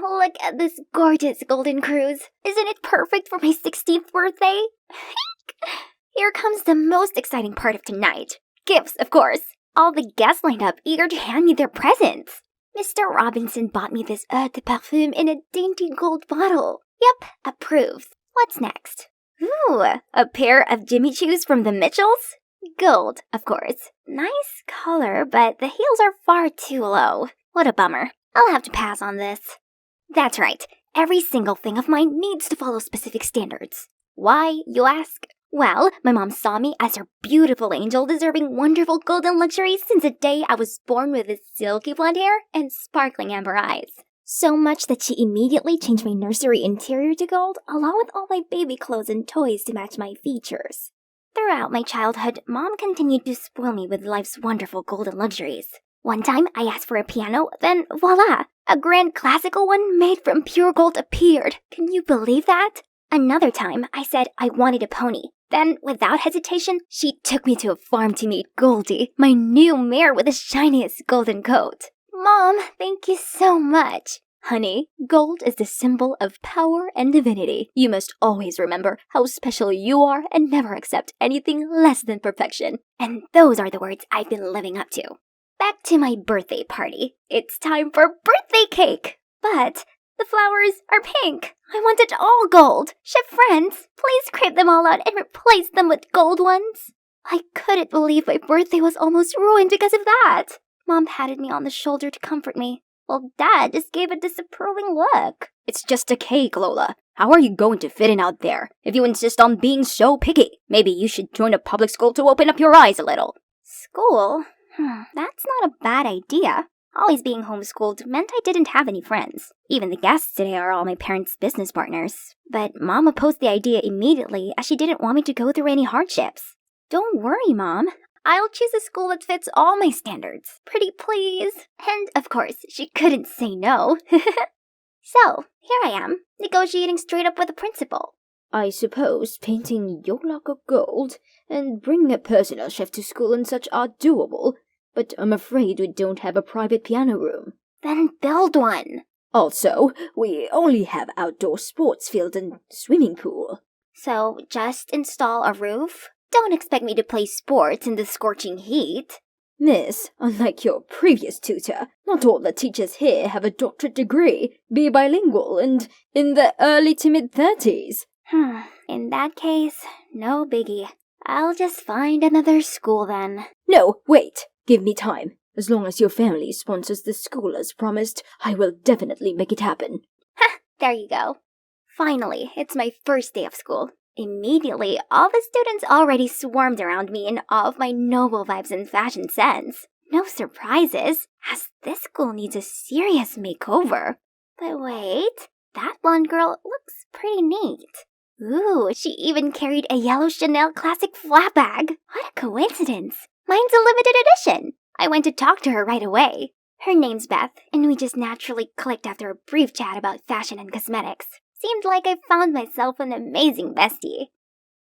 look at this gorgeous golden cruise. Isn't it perfect for my 16th birthday? Here comes the most exciting part of tonight. Gifts, of course. All the guests lined up, eager to hand me their presents. Mr. Robinson bought me this eau de parfum in a dainty gold bottle. Yep, approved. What's next? Ooh, a pair of Jimmy Choos from the Mitchells? Gold, of course. Nice color, but the heels are far too low. What a bummer. I'll have to pass on this. That's right. Every single thing of mine needs to follow specific standards. Why, you ask? Well, my mom saw me as her beautiful angel deserving wonderful golden luxuries since the day I was born with his silky blonde hair and sparkling amber eyes. So much that she immediately changed my nursery interior to gold, along with all my baby clothes and toys to match my features. Throughout my childhood, Mom continued to spoil me with life's wonderful golden luxuries. One time, I asked for a piano, then voila! A grand classical one made from pure gold appeared. Can you believe that? Another time, I said I wanted a pony. Then, without hesitation, she took me to a farm to meet Goldie, my new mare with the shiniest golden coat. Mom, thank you so much. Honey, gold is the symbol of power and divinity. You must always remember how special you are and never accept anything less than perfection. And those are the words I've been living up to. Back to my birthday party. It's time for birthday cake! But the flowers are pink. I want it all gold. Chef friends, please scrape them all out and replace them with gold ones. I couldn't believe my birthday was almost ruined because of that. Mom patted me on the shoulder to comfort me, while Dad just gave a disapproving look. It's just a cake, Lola. How are you going to fit in out there if you insist on being so picky? Maybe you should join a public school to open up your eyes a little. School? That's not a bad idea. Always being homeschooled meant I didn't have any friends. Even the guests today are all my parents' business partners. But Mom opposed the idea immediately as she didn't want me to go through any hardships. Don't worry, Mom. I'll choose a school that fits all my standards. Pretty please. And, of course, she couldn't say no. So, here I am, negotiating straight up with the principal. I suppose painting your lock of gold and bringing a personal chef to school and such are doable, but I'm afraid we don't have a private piano room. Then build one. Also, we only have outdoor sports field and swimming pool. So, just install a roof? Don't expect me to play sports in the scorching heat. Miss, unlike your previous tutor, not all the teachers here have a doctorate degree, be bilingual, and in their early to mid-30s. In that case, no biggie. I'll just find another school then. No, wait. Give me time. As long as your family sponsors the school as promised, I will definitely make it happen. Ha! There you go. Finally, it's my first day of school. Immediately, all the students already swarmed around me in awe of my noble vibes and fashion sense. No surprises, as this school needs a serious makeover. But wait, that blonde girl looks pretty neat. Ooh, she even carried a yellow Chanel classic flat bag. What a coincidence. Mine's a limited edition. I went to talk to her right away. Her name's Beth, and we just naturally clicked after a brief chat about fashion and cosmetics. Seemed like I found myself an amazing bestie.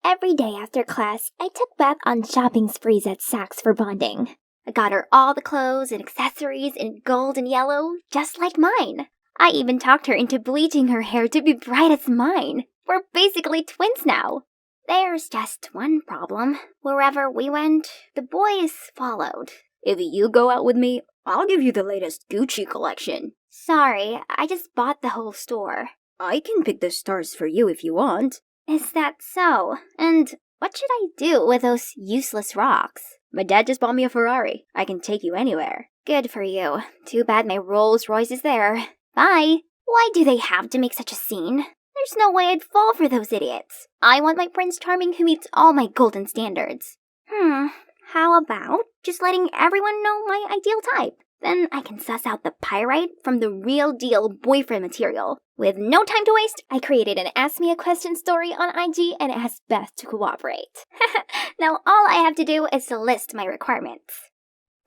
Every day after class, I took Beth on shopping sprees at Saks for bonding. I got her all the clothes and accessories in gold and yellow, just like mine. I even talked her into bleaching her hair to be bright as mine. We're basically twins now. There's just one problem. Wherever we went, the boys followed. If you go out with me, I'll give you the latest Gucci collection. Sorry, I just bought the whole store. I can pick the stars for you if you want. Is that so? And what should I do with those useless rocks? My dad just bought me a Ferrari. I can take you anywhere. Good for you. Too bad my Rolls Royce is there. Bye. Why do they have to make such a scene? There's no way I'd fall for those idiots. I want my Prince Charming who meets all my golden standards. How about just letting everyone know my ideal type? Then I can suss out the pyrite from the real deal boyfriend material. With no time to waste, I created an Ask Me a Question story on IG and asked Beth to cooperate. Now all I have to do is to list my requirements.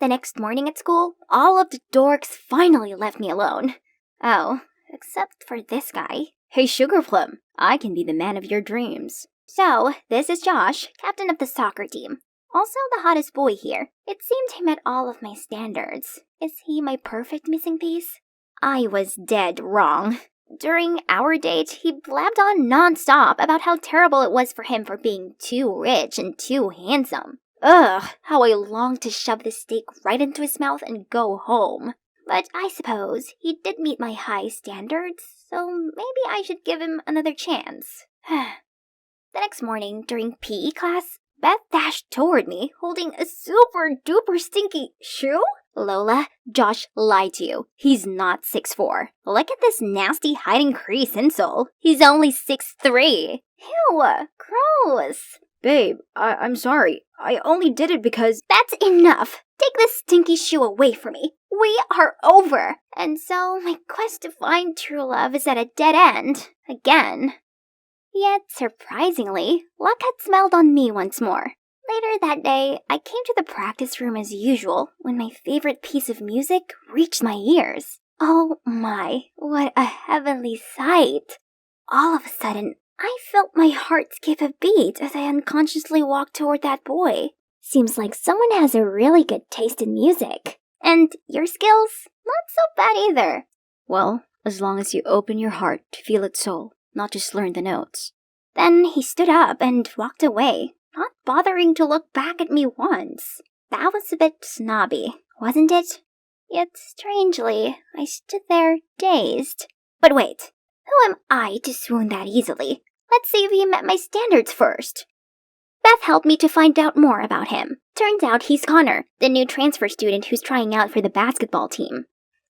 The next morning at school, all of the dorks finally left me alone. Oh, except for this guy. Hey Sugar Plum, I can be the man of your dreams. So, this is Josh, captain of the soccer team. Also the hottest boy here. It seemed he met all of my standards. Is he my perfect missing piece? I was dead wrong. During our date, he blabbed on non-stop about how terrible it was for him for being too rich and too handsome. Ugh, how I longed to shove the steak right into his mouth and go home. But I suppose he did meet my high standards, so maybe I should give him another chance. The next morning, during PE class, Beth dashed toward me, holding a super-duper stinky shoe? Lola, Josh lied to you. He's not 6'4". Look at this nasty hiding crease insole. He's only 6'3". Ew, gross. Babe, I'm sorry. I only did it because— That's enough. Take this stinky shoe away from me. We are over. And so my quest to find true love is at a dead end. Again. Yet, surprisingly, luck had smiled on me once more. Later that day, I came to the practice room as usual when my favorite piece of music reached my ears. Oh my, what a heavenly sight! All of a sudden, I felt my heart skip a beat as I unconsciously walked toward that boy. Seems like someone has a really good taste in music. And your skills? Not so bad either. Well, as long as you open your heart to feel its soul, not just learn the notes. Then he stood up and walked away, not bothering to look back at me once. That was a bit snobby, wasn't it? Yet, strangely, I stood there dazed. But wait, who am I to swoon that easily? Let's see if he met my standards first. Beth helped me to find out more about him. Turns out he's Connor, the new transfer student who's trying out for the basketball team.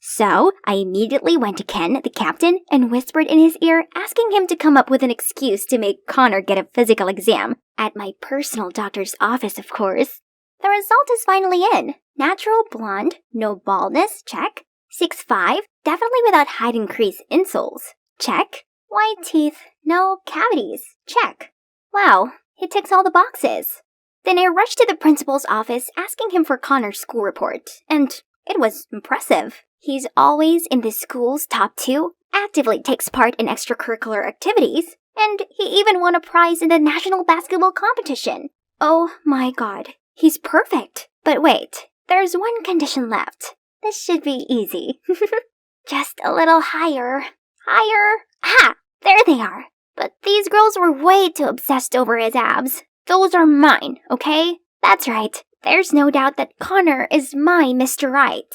So, I immediately went to Ken, the captain, and whispered in his ear, asking him to come up with an excuse to make Connor get a physical exam. At my personal doctor's office, of course. The result is finally in. Natural blonde, no baldness, check. 6'5", definitely without hiding crease insoles, check. White teeth, no cavities, check. Wow, he ticks all the boxes. Then I rushed to the principal's office asking him for Connor's school report, and it was impressive. He's always in the school's top 2, actively takes part in extracurricular activities, and he even won a prize in the national basketball competition. Oh my god, he's perfect. But wait, there's one condition left. This should be easy. Just a little higher. Higher. Ah, there they are. But these girls were way too obsessed over his abs. Those are mine, okay? That's right. There's no doubt that Connor is my Mr. Right.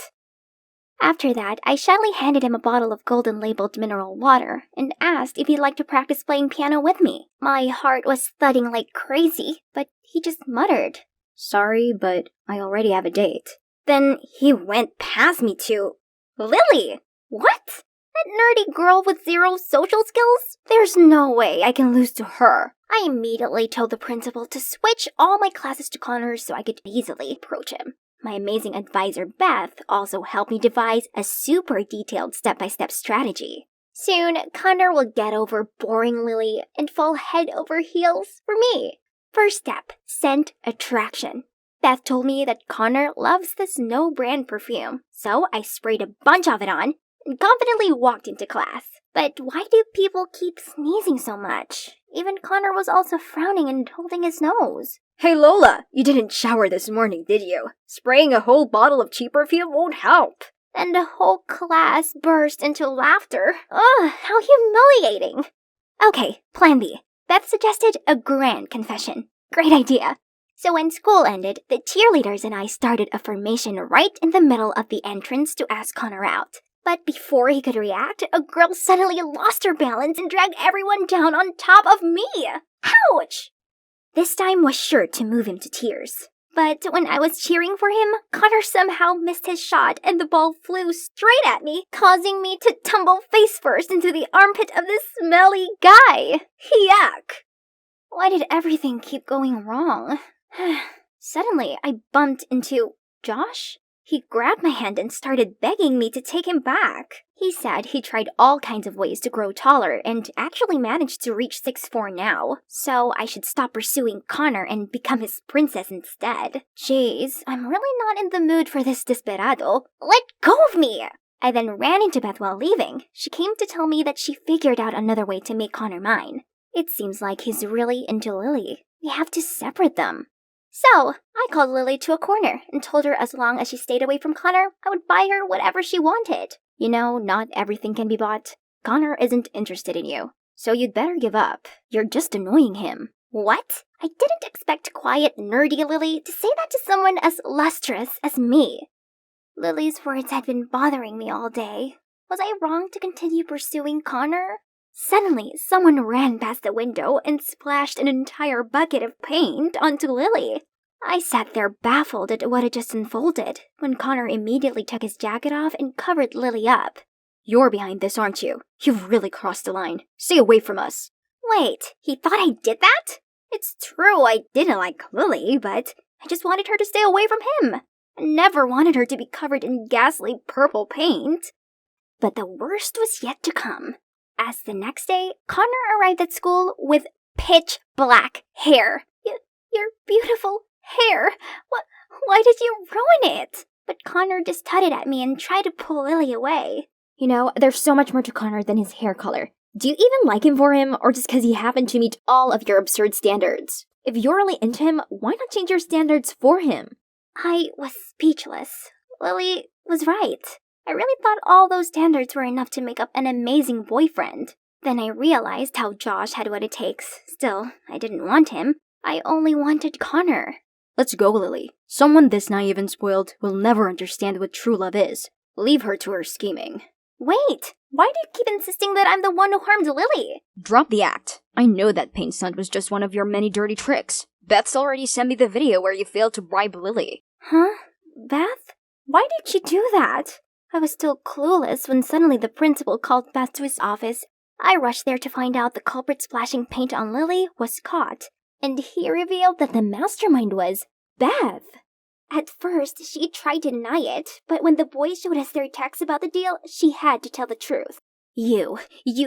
After that, I shyly handed him a bottle of golden-labeled mineral water and asked if he'd like to practice playing piano with me. My heart was thudding like crazy, but he just muttered, Sorry, but I already have a date. Then he went past me to Lily! What? That nerdy girl with 0 social skills? There's no way I can lose to her. I immediately told the principal to switch all my classes to Connor so I could easily approach him. My amazing advisor Beth also helped me devise a super detailed step-by-step strategy. Soon, Connor will get over boring Lily and fall head over heels for me. First step, scent attraction. Beth told me that Connor loves this no-brand perfume, so I sprayed a bunch of it on and confidently walked into class. But why do people keep sneezing so much? Even Connor was also frowning and holding his nose. Hey Lola, you didn't shower this morning, did you? Spraying a whole bottle of cheap perfume won't help. Then the whole class burst into laughter. Ugh, how humiliating. Okay, plan B. Beth suggested a grand confession. Great idea. So when school ended, the cheerleaders and I started a formation right in the middle of the entrance to ask Connor out. But before he could react, a girl suddenly lost her balance and dragged everyone down on top of me. Ouch! This time was sure to move him to tears. But when I was cheering for him, Connor somehow missed his shot and the ball flew straight at me, causing me to tumble face first into the armpit of this smelly guy. Yuck! Why did everything keep going wrong? Suddenly, I bumped into Josh. He grabbed my hand and started begging me to take him back. He said he tried all kinds of ways to grow taller and actually managed to reach 6'4" now, so I should stop pursuing Connor and become his princess instead. Jeez, I'm really not in the mood for this desperado. Let go of me! I then ran into Beth while leaving. She came to tell me that she figured out another way to make Connor mine. It seems like he's really into Lily. We have to separate them. So, I called Lily to a corner and told her as long as she stayed away from Connor, I would buy her whatever she wanted. You know, not everything can be bought. Connor isn't interested in you, so you'd better give up. You're just annoying him. What? I didn't expect quiet, nerdy Lily to say that to someone as lustrous as me. Lily's words had been bothering me all day. Was I wrong to continue pursuing Connor? Suddenly, someone ran past the window and splashed an entire bucket of paint onto Lily. I sat there baffled at what had just unfolded, when Connor immediately took his jacket off and covered Lily up. You're behind this, aren't you? You've really crossed the line. Stay away from us. Wait, he thought I did that? It's true I didn't like Lily, but I just wanted her to stay away from him. I never wanted her to be covered in ghastly purple paint. But the worst was yet to come, as the next day, Connor arrived at school with pitch black hair. Your beautiful hair. Why did you ruin it? But Connor just tutted at me and tried to pull Lily away. You know, there's so much more to Connor than his hair color. Do you even like him for him, or just because he happened to meet all of your absurd standards? If you're really into him, why not change your standards for him? I was speechless. Lily was right. I really thought all those standards were enough to make up an amazing boyfriend. Then I realized how Josh had what it takes. Still, I didn't want him. I only wanted Connor. Let's go, Lily. Someone this naive and spoiled will never understand what true love is. Leave her to her scheming. Wait, why do you keep insisting that I'm the one who harmed Lily? Drop the act. I know that paint stunt was just one of your many dirty tricks. Beth's already sent me the video where you failed to bribe Lily. Huh? Beth? Why did she do that? I was still clueless when suddenly the principal called Beth to his office. I rushed there to find out the culprit splashing paint on Lily was caught, and he revealed that the mastermind was Beth. At first, she tried to deny it, but when the boys showed us their texts about the deal, she had to tell the truth. You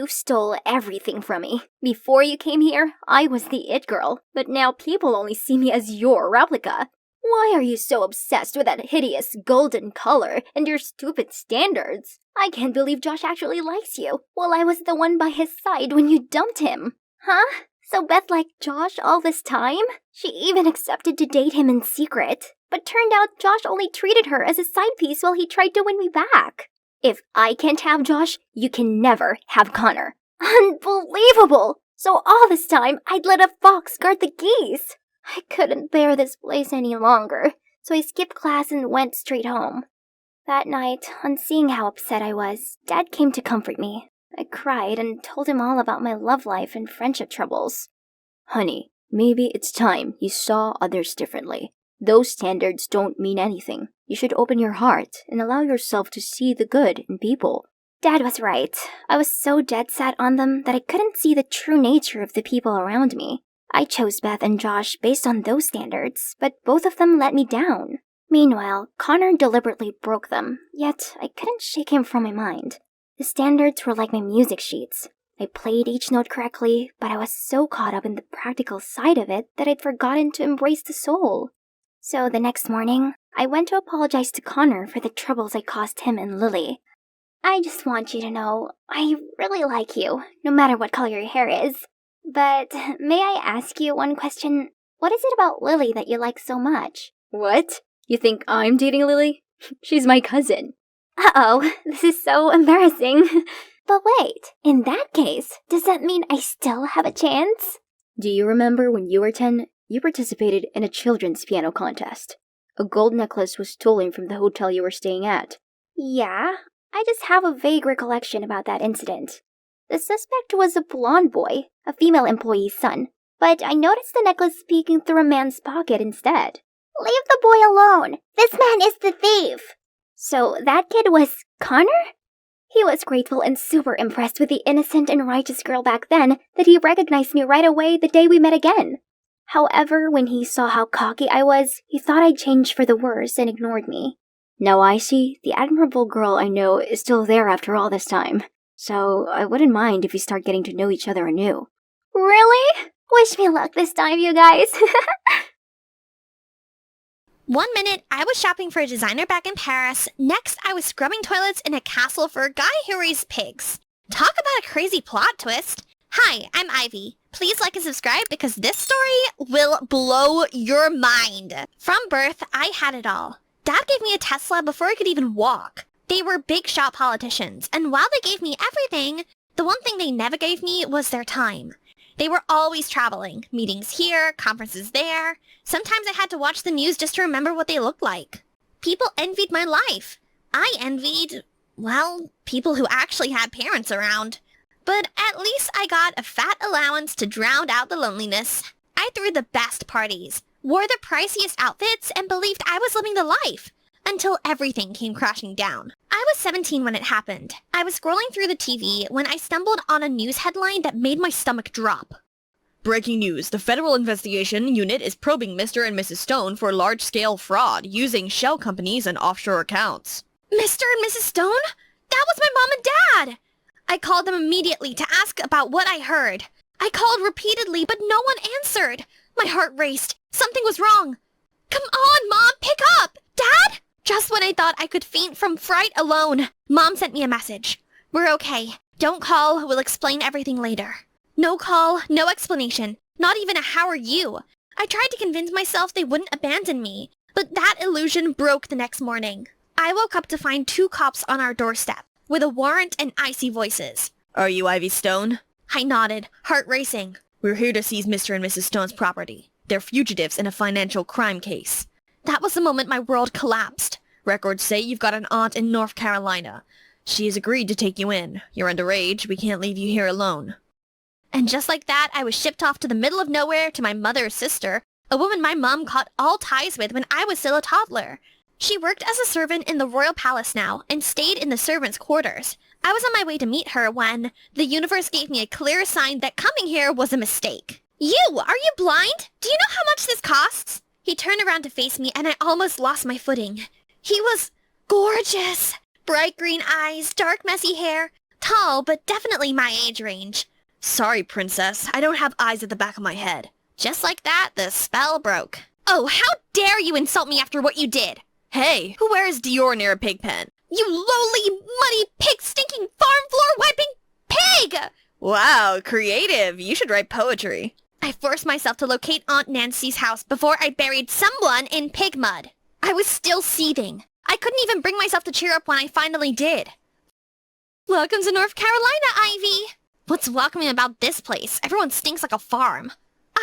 stole everything from me. Before you came here, I was the it girl, but now people only see me as your replica. Why are you so obsessed with that hideous golden color and your stupid standards? I can't believe Josh actually likes you, while I was the one by his side when you dumped him. Huh? So Beth liked Josh all this time? She even accepted to date him in secret. But turned out Josh only treated her as a side piece while he tried to win me back. If I can't have Josh, you can never have Connor. Unbelievable! So all this time, I'd let a fox guard the geese. I couldn't bear this place any longer, so I skipped class and went straight home. That night, on seeing how upset I was, Dad came to comfort me. I cried and told him all about my love life and friendship troubles. Honey, maybe it's time you saw others differently. Those standards don't mean anything. You should open your heart and allow yourself to see the good in people. Dad was right. I was so dead set on them that I couldn't see the true nature of the people around me. I chose Beth and Josh based on those standards, but both of them let me down. Meanwhile, Connor deliberately broke them, yet I couldn't shake him from my mind. The standards were like my music sheets. I played each note correctly, but I was so caught up in the practical side of it that I'd forgotten to embrace the soul. So the next morning, I went to apologize to Connor for the troubles I caused him and Lily. I just want you to know, I really like you, no matter what color your hair is. But may I ask you one question? What is it about Lily that you like so much? What? You think I'm dating Lily? She's my cousin. Uh-oh, this is so embarrassing. But wait, in that case, does that mean I still have a chance? Do you remember when you were 10? You participated in a children's piano contest. A gold necklace was stolen from the hotel you were staying at. Yeah, I just have a vague recollection about that incident. The suspect was a blonde boy, a female employee's son, but I noticed the necklace peeking through a man's pocket instead. Leave the boy alone! This man is the thief! So that kid was Connor? He was grateful and super impressed with the innocent and righteous girl back then that he recognized me right away the day we met again. However, when he saw how cocky I was, he thought I'd changed for the worse and ignored me. Now I see the admirable girl I know is still there after all this time, so I wouldn't mind if we start getting to know each other anew. Really? Wish me luck this time, you guys. 1 minute, I was shopping for a designer bag in Paris. Next, I was scrubbing toilets in a castle for a guy who raised pigs. Talk about a crazy plot twist. Hi, I'm Ivy. Please like and subscribe because this story will blow your mind. From birth, I had it all. Dad gave me a Tesla before I could even walk. They were big shot politicians, and while they gave me everything, the one thing they never gave me was their time. They were always traveling, meetings here, conferences there. Sometimes I had to watch the news just to remember what they looked like. People envied my life. I envied, well, people who actually had parents around. But at least I got a fat allowance to drown out the loneliness. I threw the best parties, wore the priciest outfits, and believed I was living the life. Until everything came crashing down. I was 17 when it happened. I was scrolling through the TV when I stumbled on a news headline that made my stomach drop. Breaking news. The Federal Investigation Unit is probing Mr. and Mrs. Stone for large-scale fraud using shell companies and offshore accounts. Mr. and Mrs. Stone? That was my mom and dad! I called them immediately to ask about what I heard. I called repeatedly, but no one answered. My heart raced. Something was wrong. Come on, Mom, pick up! Dad? Just when I thought I could faint from fright alone, Mom sent me a message. We're okay. Don't call. We'll explain everything later. No call, no explanation. Not even a how are you. I tried to convince myself they wouldn't abandon me, but that illusion broke the next morning. I woke up to find 2 cops on our doorstep, with a warrant and icy voices. Are you Ivy Stone? I nodded, heart racing. We're here to seize Mr. and Mrs. Stone's property. They're fugitives in a financial crime case. That was the moment my world collapsed. Records say you've got an aunt in North Carolina. She has agreed to take you in. You're underage. We can't leave you here alone. And just like that, I was shipped off to the middle of nowhere to my mother's sister, a woman my mom cut all ties with when I was still a toddler. She worked as a servant in the royal palace now and stayed in the servants' quarters. I was on my way to meet her when the universe gave me a clear sign that coming here was a mistake. You! Are you blind? Do you know how much this costs? He turned around to face me and I almost lost my footing. He was gorgeous. Bright green eyes, dark messy hair. Tall, but definitely my age range. Sorry, princess. I don't have eyes at the back of my head. Just like that, the spell broke. Oh, how dare you insult me after what you did? Hey, who wears Dior near a pig pen? You lowly, muddy, pig-stinking, farm floor-wiping pig! Wow, creative. You should write poetry. I forced myself to locate Aunt Nancy's house before I buried someone in pig mud. I was still seething. I couldn't even bring myself to cheer up when I finally did. Welcome to North Carolina, Ivy! What's welcoming about this place? Everyone stinks like a farm.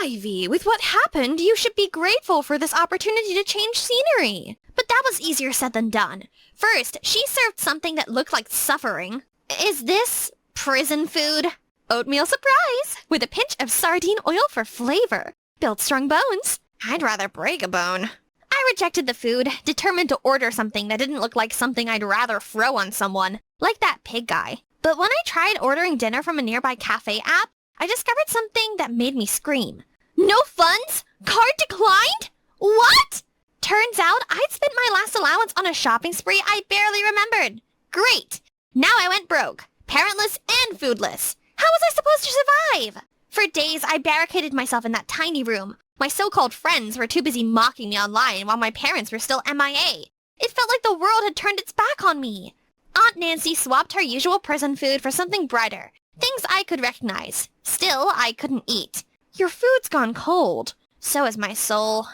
Ivy, with what happened, you should be grateful for this opportunity to change scenery. But that was easier said than done. First, she served something that looked like suffering. Is this prison food? Oatmeal surprise, with a pinch of sardine oil for flavor. Build strong bones. I'd rather break a bone. I rejected the food, determined to order something that didn't look like something I'd rather throw on someone, like that pig guy. But when I tried ordering dinner from a nearby cafe app, I discovered something that made me scream. No funds? Card declined? What? Turns out I'd spent my last allowance on a shopping spree I barely remembered. Great! Now I went broke, parentless and foodless. How was I supposed to survive? For days, I barricaded myself in that tiny room. My so-called friends were too busy mocking me online while my parents were still MIA. It felt like the world had turned its back on me. Aunt Nancy swapped her usual prison food for something brighter, things I could recognize. Still, I couldn't eat. Your food's gone cold. So is my soul.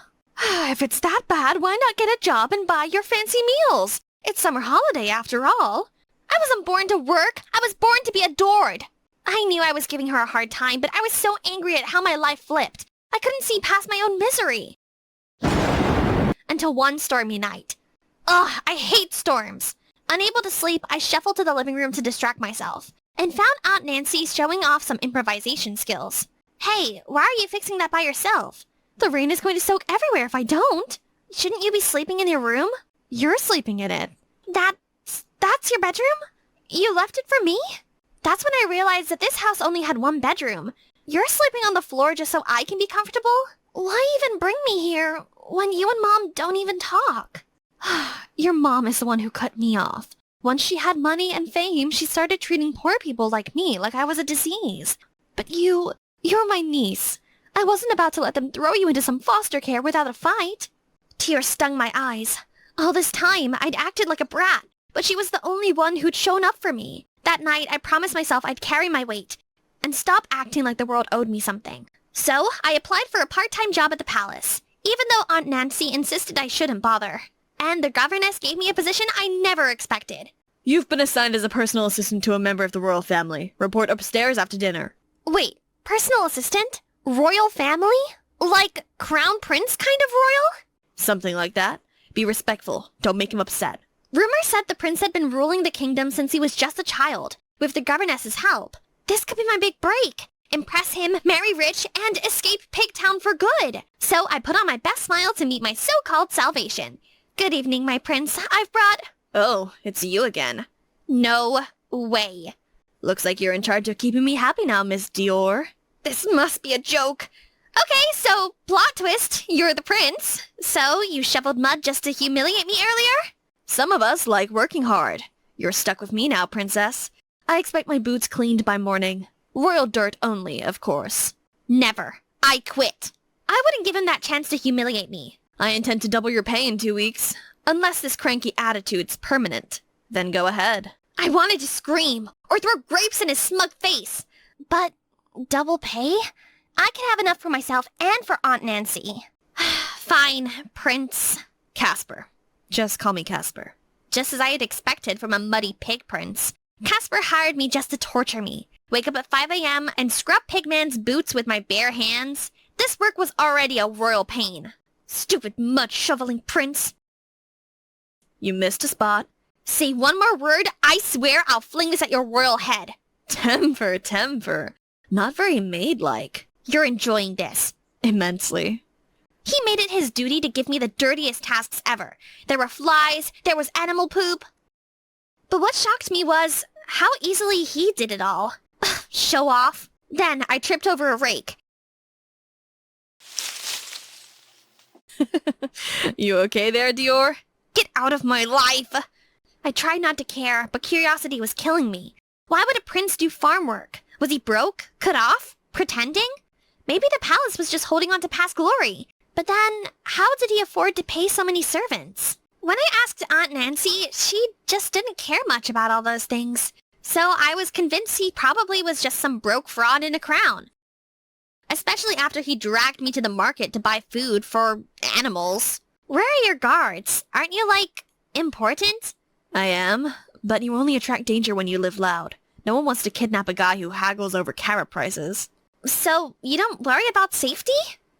If it's that bad, why not get a job and buy your fancy meals? It's summer holiday after all. I wasn't born to work. I was born to be adored. I knew I was giving her a hard time, but I was so angry at how my life flipped. I couldn't see past my own misery. Until one stormy night. Ugh, I hate storms. Unable to sleep, I shuffled to the living room to distract myself, and found Aunt Nancy showing off some improvisation skills. Hey, why are you fixing that by yourself? The rain is going to soak everywhere if I don't. Shouldn't you be sleeping in your room? You're sleeping in it. That's your bedroom? You left it for me? That's when I realized that this house only had one bedroom. You're sleeping on the floor just so I can be comfortable? Why even bring me here when you and Mom don't even talk? Your mom is the one who cut me off. Once she had money and fame, she started treating poor people like me like I was a disease. But you're my niece. I wasn't about to let them throw you into some foster care without a fight. Tears stung my eyes. All this time, I'd acted like a brat, but she was the only one who'd shown up for me. That night, I promised myself I'd carry my weight and stop acting like the world owed me something. So, I applied for a part-time job at the palace, even though Aunt Nancy insisted I shouldn't bother. And the governess gave me a position I never expected. You've been assigned as a personal assistant to a member of the royal family. Report upstairs after dinner. Wait, personal assistant? Royal family? Like crown prince kind of royal? Something like that. Be respectful. Don't make him upset. Rumor said the prince had been ruling the kingdom since he was just a child, with the governess's help. This could be my big break. Impress him, marry rich, and escape Pigtown for good. So I put on my best smile to meet my so-called salvation. Good evening, my prince. I've brought... Oh, it's you again. No way. Looks like you're in charge of keeping me happy now, Miss Dior. This must be a joke. Okay, so plot twist. You're the prince. So you shoveled mud just to humiliate me earlier? Some of us like working hard. You're stuck with me now, princess. I expect my boots cleaned by morning. Royal dirt only, of course. Never. I quit. I wouldn't give him that chance to humiliate me. I intend to double your pay in 2 weeks. Unless this cranky attitude's permanent. Then go ahead. I wanted to scream or throw grapes in his smug face. But double pay? I can have enough for myself and for Aunt Nancy. Fine, Prince. Casper. Just call me Casper. Just as I had expected from a muddy pig prince. Casper hired me just to torture me. Wake up at 5 a.m. and scrub Pigman's boots with my bare hands. This work was already a royal pain. Stupid mud-shoveling prince. You missed a spot. Say one more word, I swear I'll fling this at your royal head. Temper, temper. Not very maid-like. You're enjoying this. Immensely. He made it his duty to give me the dirtiest tasks ever. There were flies, there was animal poop. But what shocked me was how easily he did it all. Show off. Then I tripped over a rake. You okay there, Dior? Get out of my life! I tried not to care, but curiosity was killing me. Why would a prince do farm work? Was he broke? Cut off? Pretending? Maybe the palace was just holding on to past glory. But then, how did he afford to pay so many servants? When I asked Aunt Nancy, she just didn't care much about all those things. So I was convinced he probably was just some broke fraud in a crown. Especially after he dragged me to the market to buy food for animals. Where are your guards? Aren't you, like, important? I am, but you only attract danger when you live loud. No one wants to kidnap a guy who haggles over carrot prices. So, you don't worry about safety?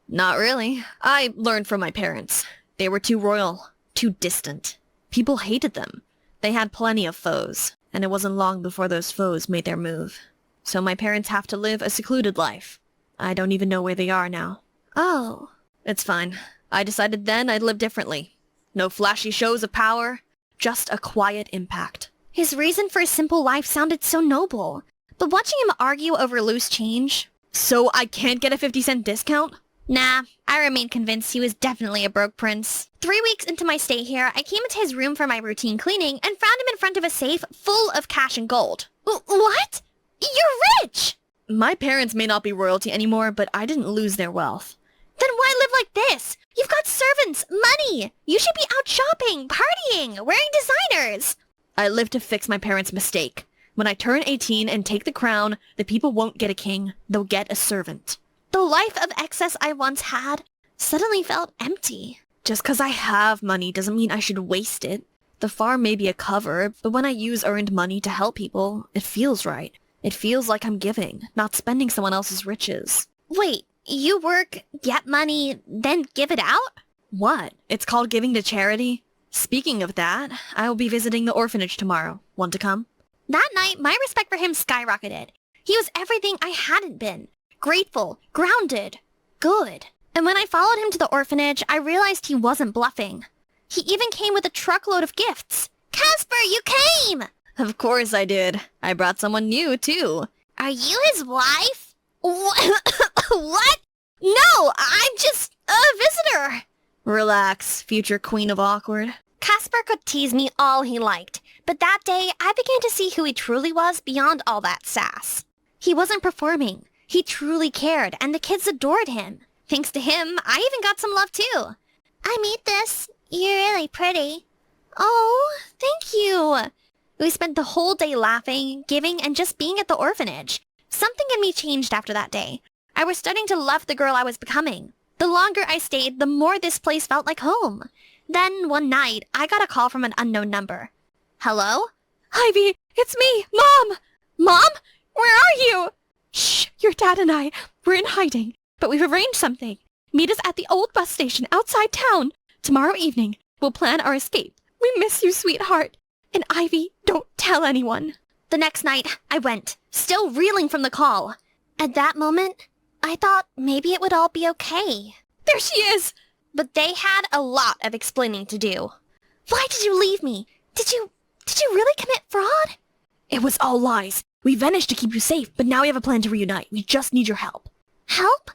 Not really. I learned from my parents. They were too royal, too distant. People hated them. They had plenty of foes, and it wasn't long before those foes made their move. So my parents have to live a secluded life. I don't even know where they are now. Oh. It's fine. I decided then I'd live differently. No flashy shows of power, just a quiet impact. His reason for a simple life sounded so noble. But watching him argue over loose change... So I can't get a 50-cent discount? Nah, I remain convinced he was definitely a broke prince. 3 weeks into my stay here, I came into his room for my routine cleaning and found him in front of a safe full of cash and gold. What? You're rich! My parents may not be royalty anymore, but I didn't lose their wealth. Then why live like this? You've got servants, money. You should be out shopping, partying, wearing designers. I live to fix my parents' mistake. When I turn 18 and take the crown, the people won't get a king, they'll get a servant. The life of excess I once had suddenly felt empty. Just 'cause I have money doesn't mean I should waste it. The farm may be a cover, but when I use earned money to help people, it feels right. It feels like I'm giving, not spending someone else's riches. Wait, you work, get money, then give it out? What? It's called giving to charity? Speaking of that, I will be visiting the orphanage tomorrow. Want to come? That night, my respect for him skyrocketed. He was everything I hadn't been. Grateful, grounded, good. And when I followed him to the orphanage, I realized he wasn't bluffing. He even came with a truckload of gifts. Casper, you came! Of course I did. I brought someone new, too. Are you his wife? What? No, I'm just a visitor. Relax, future queen of awkward. Casper could tease me all he liked, but that day I began to see who he truly was beyond all that sass. He wasn't performing. He truly cared, and the kids adored him. Thanks to him, I even got some love too. I made this. You're really pretty. Oh, thank you. We spent the whole day laughing, giving, and just being at the orphanage. Something in me changed after that day. I was starting to love the girl I was becoming. The longer I stayed, the more this place felt like home. Then, one night, I got a call from an unknown number. Hello? Ivy, it's me, Mom! Mom? Where are you? Shh, your dad and I, we're in hiding, but we've arranged something. Meet us at the old bus station outside town. Tomorrow evening, we'll plan our escape. We miss you, sweetheart. And Ivy, don't tell anyone. The next night, I went, still reeling from the call. At that moment, I thought maybe it would all be okay. There she is! But they had a lot of explaining to do. Why did you leave me? Did you really commit fraud? It was all lies. We vanished to keep you safe, but now we have a plan to reunite. We just need your help. Help?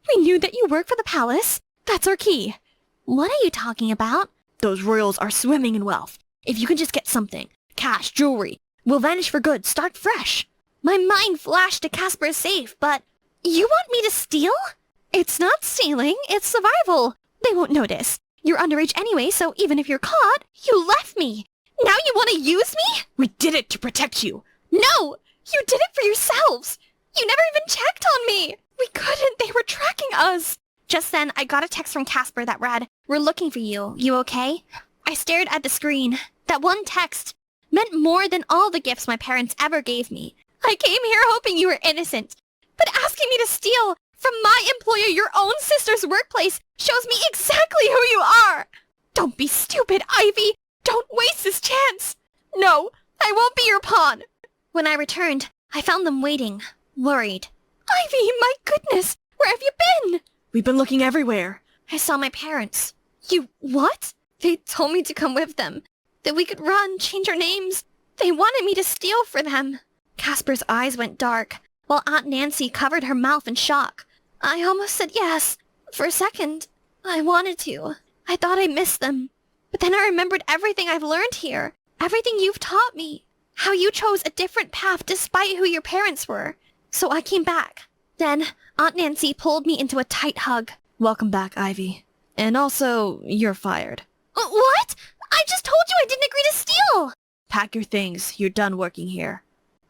We knew that you work for the palace. That's our key. What are you talking about? Those royals are swimming in wealth. If you can just get something, cash, jewelry, we'll vanish for good, start fresh. My mind flashed to Casper's safe, but you want me to steal? It's not stealing, it's survival. They won't notice. You're underage anyway, so even if you're caught, You left me. Now you want to use me? we did it to protect you. No! You did it for yourselves. You never even checked on me. We couldn't, they were tracking us. Just then, I got a text from Casper that read, "We're looking for you. You okay?" I stared at the screen. That one text meant more than all the gifts my parents ever gave me. I came here hoping you were innocent. But asking me to steal from my employer, your own sister's workplace, shows me exactly who you are. Don't be stupid, Ivy. Don't waste this chance. No, I won't be your pawn. When I returned, I found them waiting, worried. Ivy, my goodness, where have you been? We've been looking everywhere. I saw my parents. You what? They told me to come with them, that we could run, change our names. They wanted me to steal for them. Casper's eyes went dark, while Aunt Nancy covered her mouth in shock. I almost said yes. For a second, I wanted to. I thought I missed them. But then I remembered everything I've learned here, everything you've taught me, how you chose a different path despite who your parents were. So I came back. Then Aunt Nancy pulled me into a tight hug. Welcome back, Ivy. And also, you're fired. What? I just told you I didn't agree to steal! Pack your things. You're done working here.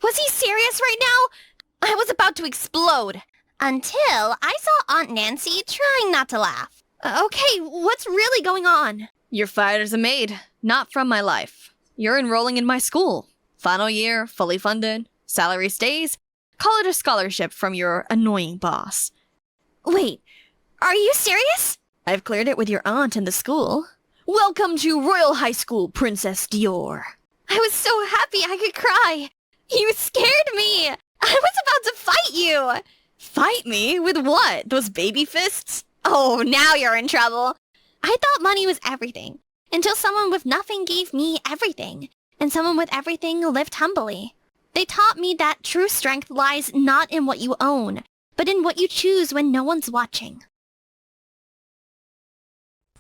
Was he serious right now? I was about to explode. Until I saw Aunt Nancy trying not to laugh. Okay, what's really going on? You're fired as a maid. Not from my life. You're enrolling in my school. Final year, fully funded. Salary stays. Call it a scholarship from your annoying boss. Wait, are you serious? I've cleared it with your aunt and the school. Welcome to Royal High School, Princess Dior. I was so happy I could cry. You scared me. I was about to fight you. Fight me? With what? Those baby fists? Oh, now you're in trouble. I thought money was everything, until someone with nothing gave me everything, and someone with everything lived humbly. They taught me that true strength lies not in what you own, but in what you choose when no one's watching.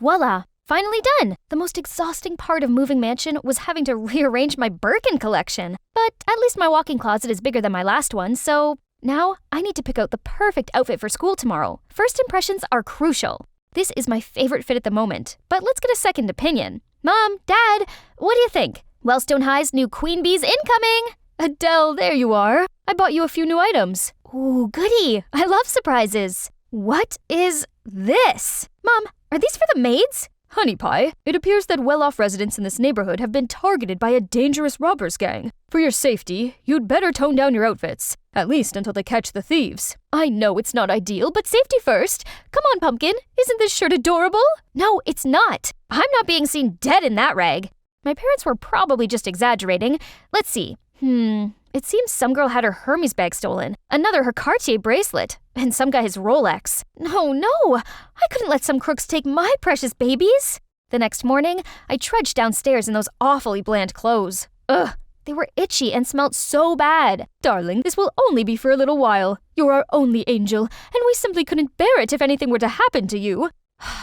Voila! Finally done! The most exhausting part of moving mansion was having to rearrange my Birkin collection. But at least my walk-in closet is bigger than my last one, so now I need to pick out the perfect outfit for school tomorrow. First impressions are crucial. This is my favorite fit at the moment, but let's get a second opinion. Mom, Dad, what do you think? Wellstone High's new Queen Bee's incoming! Adele, there you are. I bought you a few new items. Ooh, goody. I love surprises. What is this? Mom, are these for the maids? Honey Pie, it appears that well-off residents in this neighborhood have been targeted by a dangerous robbers gang. For your safety, you'd better tone down your outfits, at least until they catch the thieves. I know it's not ideal, but safety first. Come on, Pumpkin, isn't this shirt adorable? No, it's not. I'm not being seen dead in that rag. My parents were probably just exaggerating. Let's see. It seems some girl had her Hermes bag stolen, another her Cartier bracelet, and some guy his Rolex. No, I couldn't let some crooks take my precious babies. The next morning, I trudged downstairs in those awfully bland clothes. Ugh, they were itchy and smelled so bad. Darling, this will only be for a little while. You're our only angel, and we simply couldn't bear it if anything were to happen to you.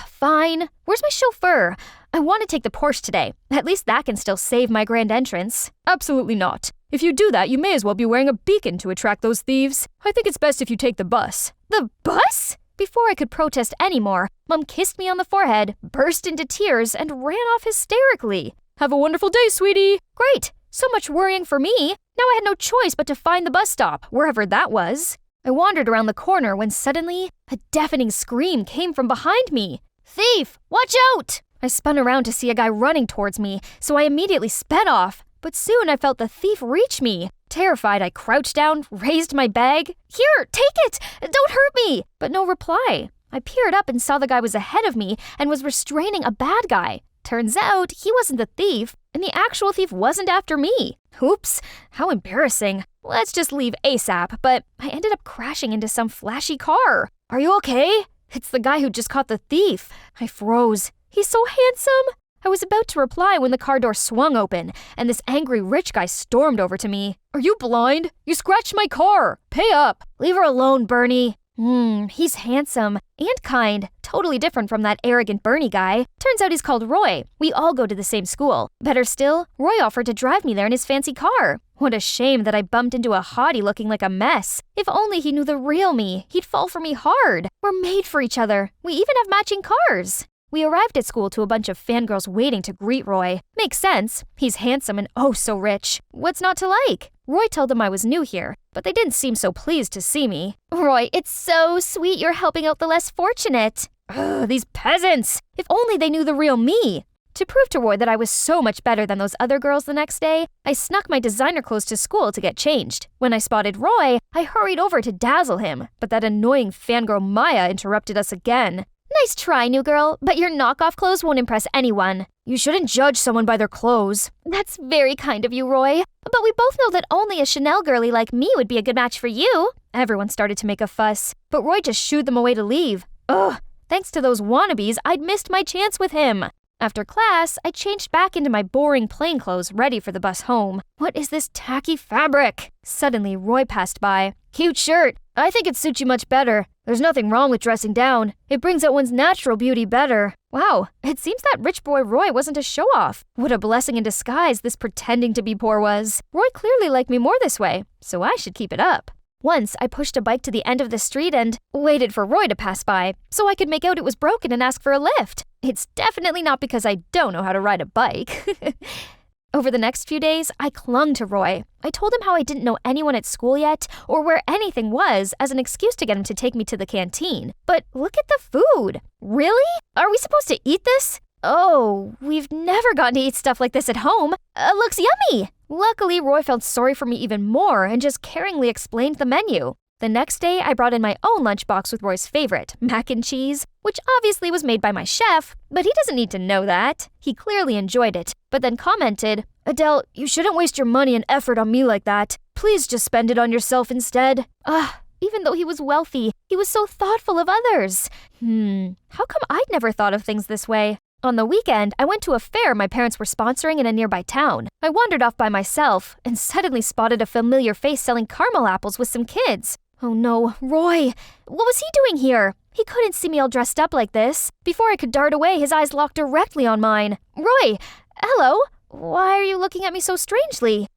Fine. Where's my chauffeur? I want to take the Porsche today. At least that can still save my grand entrance. Absolutely not. If you do that, you may as well be wearing a beacon to attract those thieves. I think it's best if you take the bus. The bus? Before I could protest anymore, Mom kissed me on the forehead, burst into tears, and ran off hysterically. Have a wonderful day, sweetie. Great. So much worrying for me. Now I had no choice but to find the bus stop, wherever that was. I wandered around the corner when suddenly a deafening scream came from behind me. Thief! Watch out! I spun around to see a guy running towards me, so I immediately sped off. but soon I felt the thief reach me. Terrified, I crouched down, raised my bag. Here, take it! Don't hurt me! But no reply. I peered up and saw the guy was ahead of me and was restraining a bad guy. Turns out he wasn't the thief, and the actual thief wasn't after me. Oops, how embarrassing. Let's just leave ASAP, but I ended up crashing into some flashy car. Are you okay? It's the guy who just caught the thief. I froze. He's so handsome. I was about to reply when the car door swung open, and this angry rich guy stormed over to me. Are you blind? You scratched my car. Pay up. Leave her alone, Bernie. He's handsome and kind, totally different from that arrogant Bernie guy. Turns out he's called Roy. We all go to the same school. Better still, Roy offered to drive me there in his fancy car. What a shame that I bumped into a hottie looking like a mess. If only he knew the real me, he'd fall for me hard. We're made for each other. We even have matching cars. We arrived at school to a bunch of fangirls waiting to greet Roy. Makes sense. He's handsome and oh so rich. What's not to like? Roy told them I was new here, but they didn't seem so pleased to see me. Roy, it's so sweet you're helping out the less fortunate. Ugh, these peasants! If only they knew the real me. To prove to Roy that I was so much better than those other girls the next day, I snuck my designer clothes to school to get changed. When I spotted Roy, I hurried over to dazzle him, but that annoying fangirl Maya interrupted us again. Nice try, new girl, but your knockoff clothes won't impress anyone. You shouldn't judge someone by their clothes. That's very kind of you, Roy. But we both know that only a Chanel girlie like me would be a good match for you. Everyone started to make a fuss, but Roy just shooed them away to leave. Ugh, thanks to those wannabes, I'd missed my chance with him. After class, I changed back into my boring plain clothes, ready for the bus home. What is this tacky fabric? Suddenly, Roy passed by. Cute shirt. I think it suits you much better. There's nothing wrong with dressing down. It brings out one's natural beauty better. Wow, it seems that rich boy Roy wasn't a show-off. What a blessing in disguise this pretending to be poor was. Roy clearly liked me more this way, so I should keep it up. Once, I pushed a bike to the end of the street and waited for Roy to pass by, so I could make out it was broken and ask for a lift. It's definitely not because I don't know how to ride a bike. Over the next few days, I clung to Roy. I told him how I didn't know anyone at school yet, or where anything was, as an excuse to get him to take me to the canteen. But look at the food. Really? Are we supposed to eat this? Oh, we've never gotten to eat stuff like this at home. Looks yummy! Luckily, Roy felt sorry for me even more and just caringly explained the menu. The next day, I brought in my own lunchbox with Roy's favorite, mac and cheese, which obviously was made by my chef, but he doesn't need to know that. He clearly enjoyed it, but then commented, Adele, you shouldn't waste your money and effort on me like that. Please just spend it on yourself instead. Even though he was wealthy, he was so thoughtful of others. How come I'd never thought of things this way? On the weekend, I went to a fair my parents were sponsoring in a nearby town. I wandered off by myself and suddenly spotted a familiar face selling caramel apples with some kids. Oh no, Roy! What was he doing here? He couldn't see me all dressed up like this. Before I could dart away, his eyes locked directly on mine. Roy! Hello? Why are you looking at me so strangely?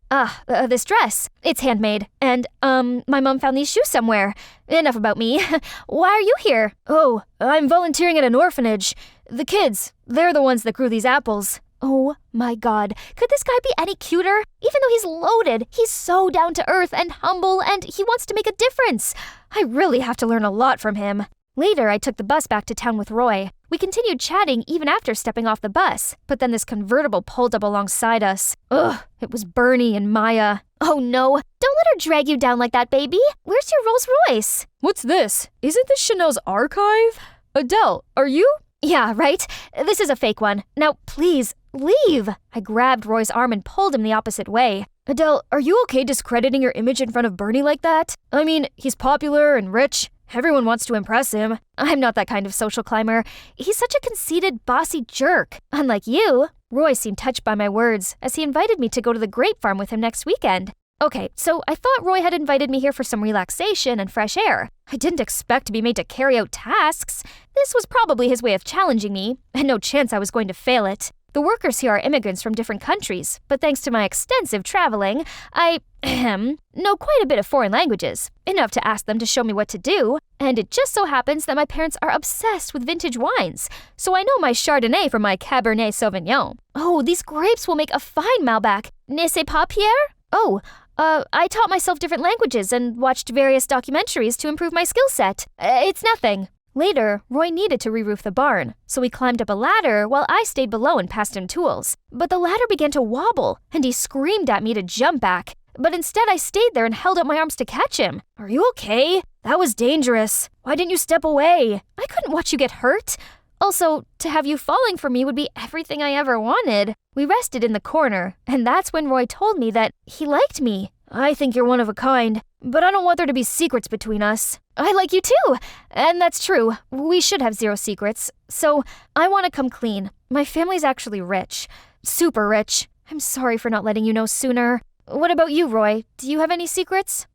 This dress. It's handmade. And, my mom found these shoes somewhere. Enough about me. Why are you here? Oh, I'm volunteering at an orphanage. The kids, they're the ones that grew these apples. Oh my god, could this guy be any cuter? Even though he's loaded, he's so down to earth and humble and he wants to make a difference. I really have to learn a lot from him. Later, I took the bus back to town with Roy. We continued chatting even after stepping off the bus, but then this convertible pulled up alongside us. Ugh, it was Bernie and Maya. Oh no, don't let her drag you down like that, baby. Where's your Rolls Royce? What's this? Isn't this Chanel's archive? Adele, are you? Yeah, right? This is a fake one. Now, please, leave. I grabbed Roy's arm and pulled him the opposite way. Adele, are you okay discrediting your image in front of Bernie like that? I mean, he's popular and rich. Everyone wants to impress him. I'm not that kind of social climber. He's such a conceited, bossy jerk. Unlike you. Roy seemed touched by my words, as he invited me to go to the grape farm with him next weekend. Okay, so I thought Roy had invited me here for some relaxation and fresh air. I didn't expect to be made to carry out tasks. This was probably his way of challenging me, and no chance I was going to fail it. The workers here are immigrants from different countries, but thanks to my extensive traveling, I know quite a bit of foreign languages, enough to ask them to show me what to do, and it just so happens that my parents are obsessed with vintage wines, so I know my Chardonnay from my Cabernet Sauvignon. Oh, these grapes will make a fine Malbec. Ne sais pas, Pierre? Oh, I taught myself different languages and watched various documentaries to improve my skill set. It's nothing. Later, Roy needed to re-roof the barn, so he climbed up a ladder while I stayed below and passed him tools. But the ladder began to wobble, and he screamed at me to jump back. But instead I stayed there and held out my arms to catch him. Are you okay? That was dangerous. Why didn't you step away? I couldn't watch you get hurt. Also, to have you falling for me would be everything I ever wanted. We rested in the corner, and that's when Roy told me that he liked me. I think you're one of a kind, but I don't want there to be secrets between us. I like you too, and that's true. We should have zero secrets. So, I want to come clean. My family's actually rich. Super rich. I'm sorry for not letting you know sooner. What about you, Roy? Do you have any secrets?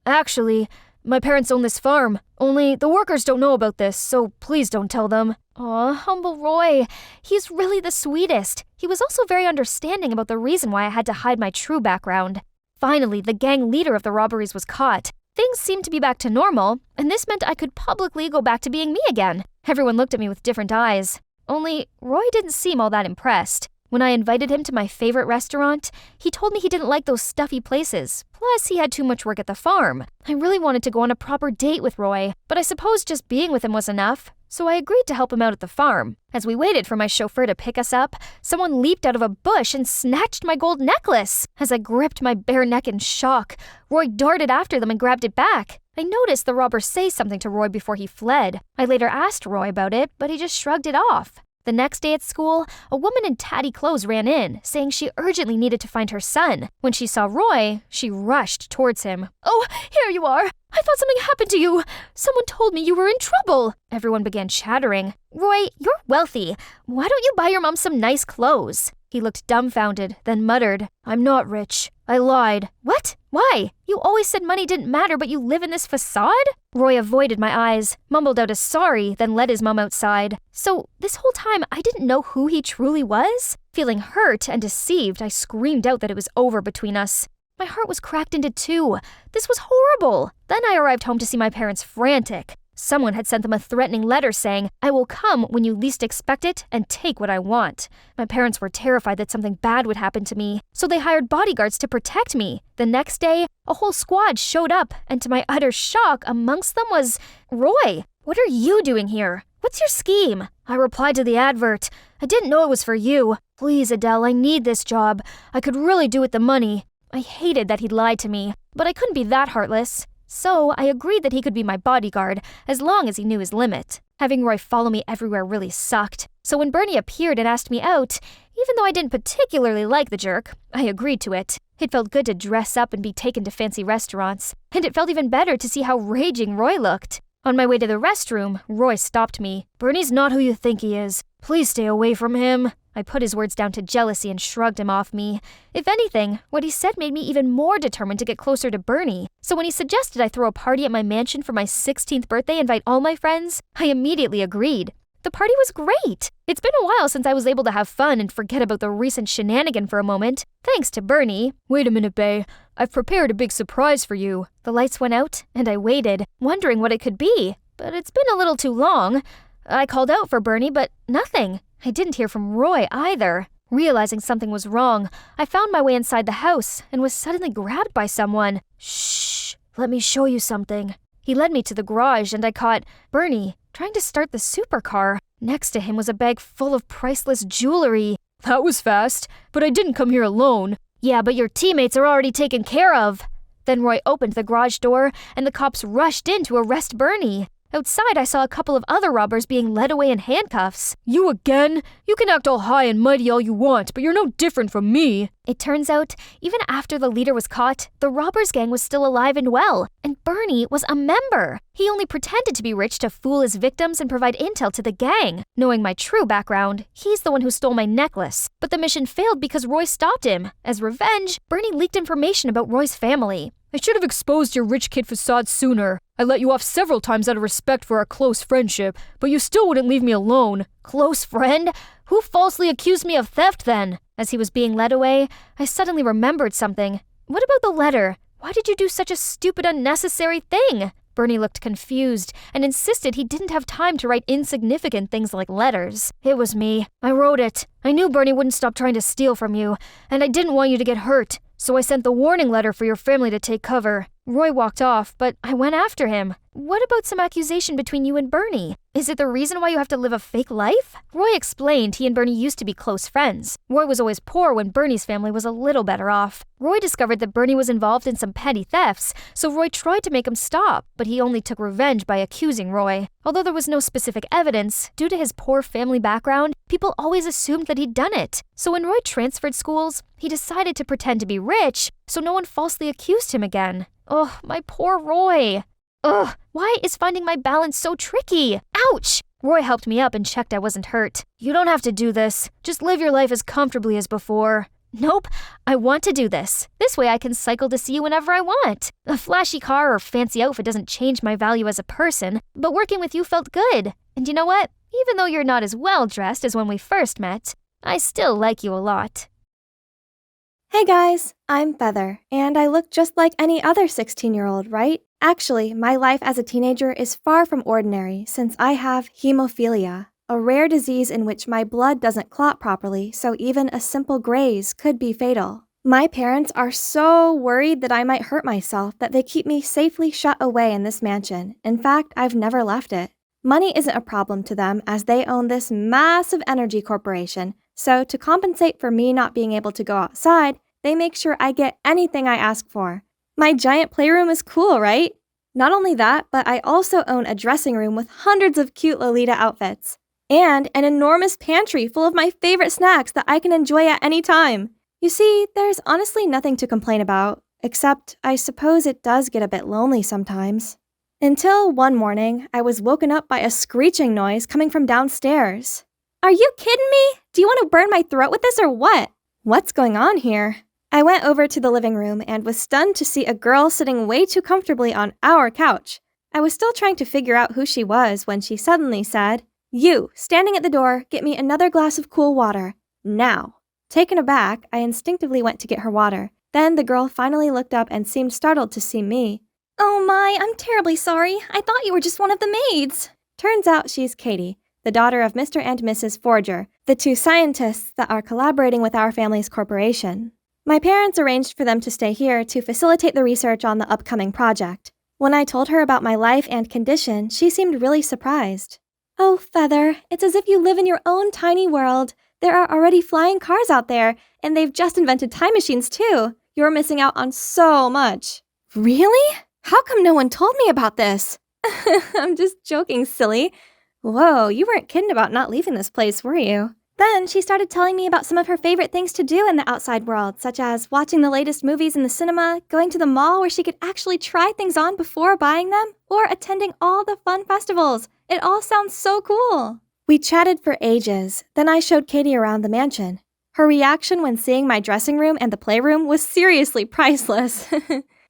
Actually, my parents own this farm. Only the workers don't know about this, so please don't tell them. Aw, humble Roy. He's really the sweetest. He was also very understanding about the reason why I had to hide my true background. Finally, the gang leader of the robberies was caught. Things seemed to be back to normal, and this meant I could publicly go back to being me again. Everyone looked at me with different eyes. Only, Roy didn't seem all that impressed. When I invited him to my favorite restaurant, he told me he didn't like those stuffy places. Plus, he had too much work at the farm. I really wanted to go on a proper date with Roy, but I suppose just being with him was enough. So I agreed to help him out at the farm. As we waited for my chauffeur to pick us up, someone leaped out of a bush and snatched my gold necklace. As I gripped my bare neck in shock, Roy darted after them and grabbed it back. I noticed the robber say something to Roy before he fled. I later asked Roy about it, but he just shrugged it off. The next day at school, a woman in tatty clothes ran in, saying she urgently needed to find her son. When she saw Roy, she rushed towards him. "Oh, here you are! I thought something happened to you! Someone told me you were in trouble!" Everyone began chattering. "Roy, you're wealthy. Why don't you buy your mom some nice clothes?" He looked dumbfounded, then muttered, "I'm not rich. I lied." "What? Why? You always said money didn't matter, but you live in this facade?" Roy avoided my eyes, mumbled out a sorry, then led his mom outside. So this whole time, I didn't know who he truly was? Feeling hurt and deceived, I screamed out that it was over between us. My heart was cracked into two. This was horrible. Then I arrived home to see my parents frantic. Someone had sent them a threatening letter saying, "I will come when you least expect it and take what I want." My parents were terrified that something bad would happen to me, so they hired bodyguards to protect me. The next day, a whole squad showed up, and to my utter shock, amongst them was Roy. "What are you doing here? What's your scheme?" I replied to the advert. "I didn't know it was for you. Please, Adele, I need this job. I could really do with the money." I hated that he'd lied to me, but I couldn't be that heartless. So I agreed that he could be my bodyguard, as long as he knew his limit. Having Roy follow me everywhere really sucked. So when Bernie appeared and asked me out, even though I didn't particularly like the jerk, I agreed to it. It felt good to dress up and be taken to fancy restaurants, and it felt even better to see how raging Roy looked. On my way to the restroom, Roy stopped me. "Bernie's not who you think he is. Please stay away from him." I put his words down to jealousy and shrugged him off me. If anything, what he said made me even more determined to get closer to Bernie. So when he suggested I throw a party at my mansion for my 16th birthday and invite all my friends, I immediately agreed. The party was great. It's been a while since I was able to have fun and forget about the recent shenanigan for a moment, thanks to Bernie. "Wait a minute, bae. I've prepared a big surprise for you." The lights went out, and I waited, wondering what it could be. But it's been a little too long. I called out for Bernie, but nothing. I didn't hear from Roy either. Realizing something was wrong, I found my way inside the house and was suddenly grabbed by someone. "Shh, let me show you something." He led me to the garage and I caught Bernie trying to start the supercar. Next to him was a bag full of priceless jewelry. "That was fast, but I didn't come here alone." "Yeah, but your teammates are already taken care of." Then Roy opened the garage door and the cops rushed in to arrest Bernie. Outside, I saw a couple of other robbers being led away in handcuffs. "You again? You can act all high and mighty all you want, but you're no different from me." It turns out, even after the leader was caught, the robbers gang was still alive and well, and Bernie was a member. He only pretended to be rich to fool his victims and provide intel to the gang. Knowing my true background, he's the one who stole my necklace. But the mission failed because Roy stopped him. As revenge, Bernie leaked information about Roy's family. "I should have exposed your rich kid facade sooner. I let you off several times out of respect for our close friendship, but you still wouldn't leave me alone." "Close friend? Who falsely accused me of theft then?" As he was being led away, I suddenly remembered something. "What about the letter? Why did you do such a stupid, unnecessary thing?" Bernie looked confused and insisted he didn't have time to write insignificant things like letters. "It was me. I wrote it. I knew Bernie wouldn't stop trying to steal from you, and I didn't want you to get hurt. So I sent the warning letter for your family to take cover." Roy walked off, but I went after him. What about some accusation between you and Bernie? Is it the reason why you have to live a fake life? Roy explained he and Bernie used to be close friends. Roy was always poor when Bernie's family was a little better off. Roy discovered that Bernie was involved in some petty thefts, so Roy tried to make him stop, but he only took revenge by accusing Roy. Although there was no specific evidence, due to his poor family background, people always assumed that he'd done it. So when Roy transferred schools, he decided to pretend to be rich, so no one falsely accused him again. Oh, my poor Roy. Ugh, why is finding my balance so tricky? Ouch! Roy helped me up and checked I wasn't hurt. You don't have to do this. Just live your life as comfortably as before. Nope, I want to do this. This way I can cycle to see you whenever I want. A flashy car or fancy outfit doesn't change my value as a person, but working with you felt good. And you know what? Even though you're not as well dressed as when we first met, I still like you a lot. Hey guys, I'm Feather, and I look just like any other 16-year-old, right? Actually, my life as a teenager is far from ordinary since I have hemophilia, a rare disease in which my blood doesn't clot properly, so even a simple graze could be fatal. My parents are so worried that I might hurt myself that they keep me safely shut away in this mansion. In fact, I've never left it. Money isn't a problem to them as they own this massive energy corporation, so to compensate for me not being able to go outside, they make sure I get anything I ask for. My giant playroom is cool, right? Not only that, but I also own a dressing room with hundreds of cute Lolita outfits. And an enormous pantry full of my favorite snacks that I can enjoy at any time. You see, there's honestly nothing to complain about, except I suppose it does get a bit lonely sometimes. Until one morning, I was woken up by a screeching noise coming from downstairs. Are you kidding me? Do you want to burn my throat with this or what? What's going on here? I went over to the living room and was stunned to see a girl sitting way too comfortably on our couch. I was still trying to figure out who she was when she suddenly said, "You, standing at the door, get me another glass of cool water. Now." Taken aback, I instinctively went to get her water. Then the girl finally looked up and seemed startled to see me. "Oh my, I'm terribly sorry. I thought you were just one of the maids." Turns out she's Katie, the daughter of Mr. and Mrs. Forger, the two scientists that are collaborating with our family's corporation. My parents arranged for them to stay here to facilitate the research on the upcoming project. When I told her about my life and condition, she seemed really surprised. "Oh, Feather, it's as if you live in your own tiny world. There are already flying cars out there, and they've just invented time machines too. You're missing out on so much." "Really? How come no one told me about this?" "I'm just joking, silly. Whoa, you weren't kidding about not leaving this place, were you?" Then she started telling me about some of her favorite things to do in the outside world, such as watching the latest movies in the cinema, going to the mall where she could actually try things on before buying them, or attending all the fun festivals. It all sounds so cool. We chatted for ages. Then I showed Katie around the mansion. Her reaction when seeing my dressing room and the playroom was seriously priceless.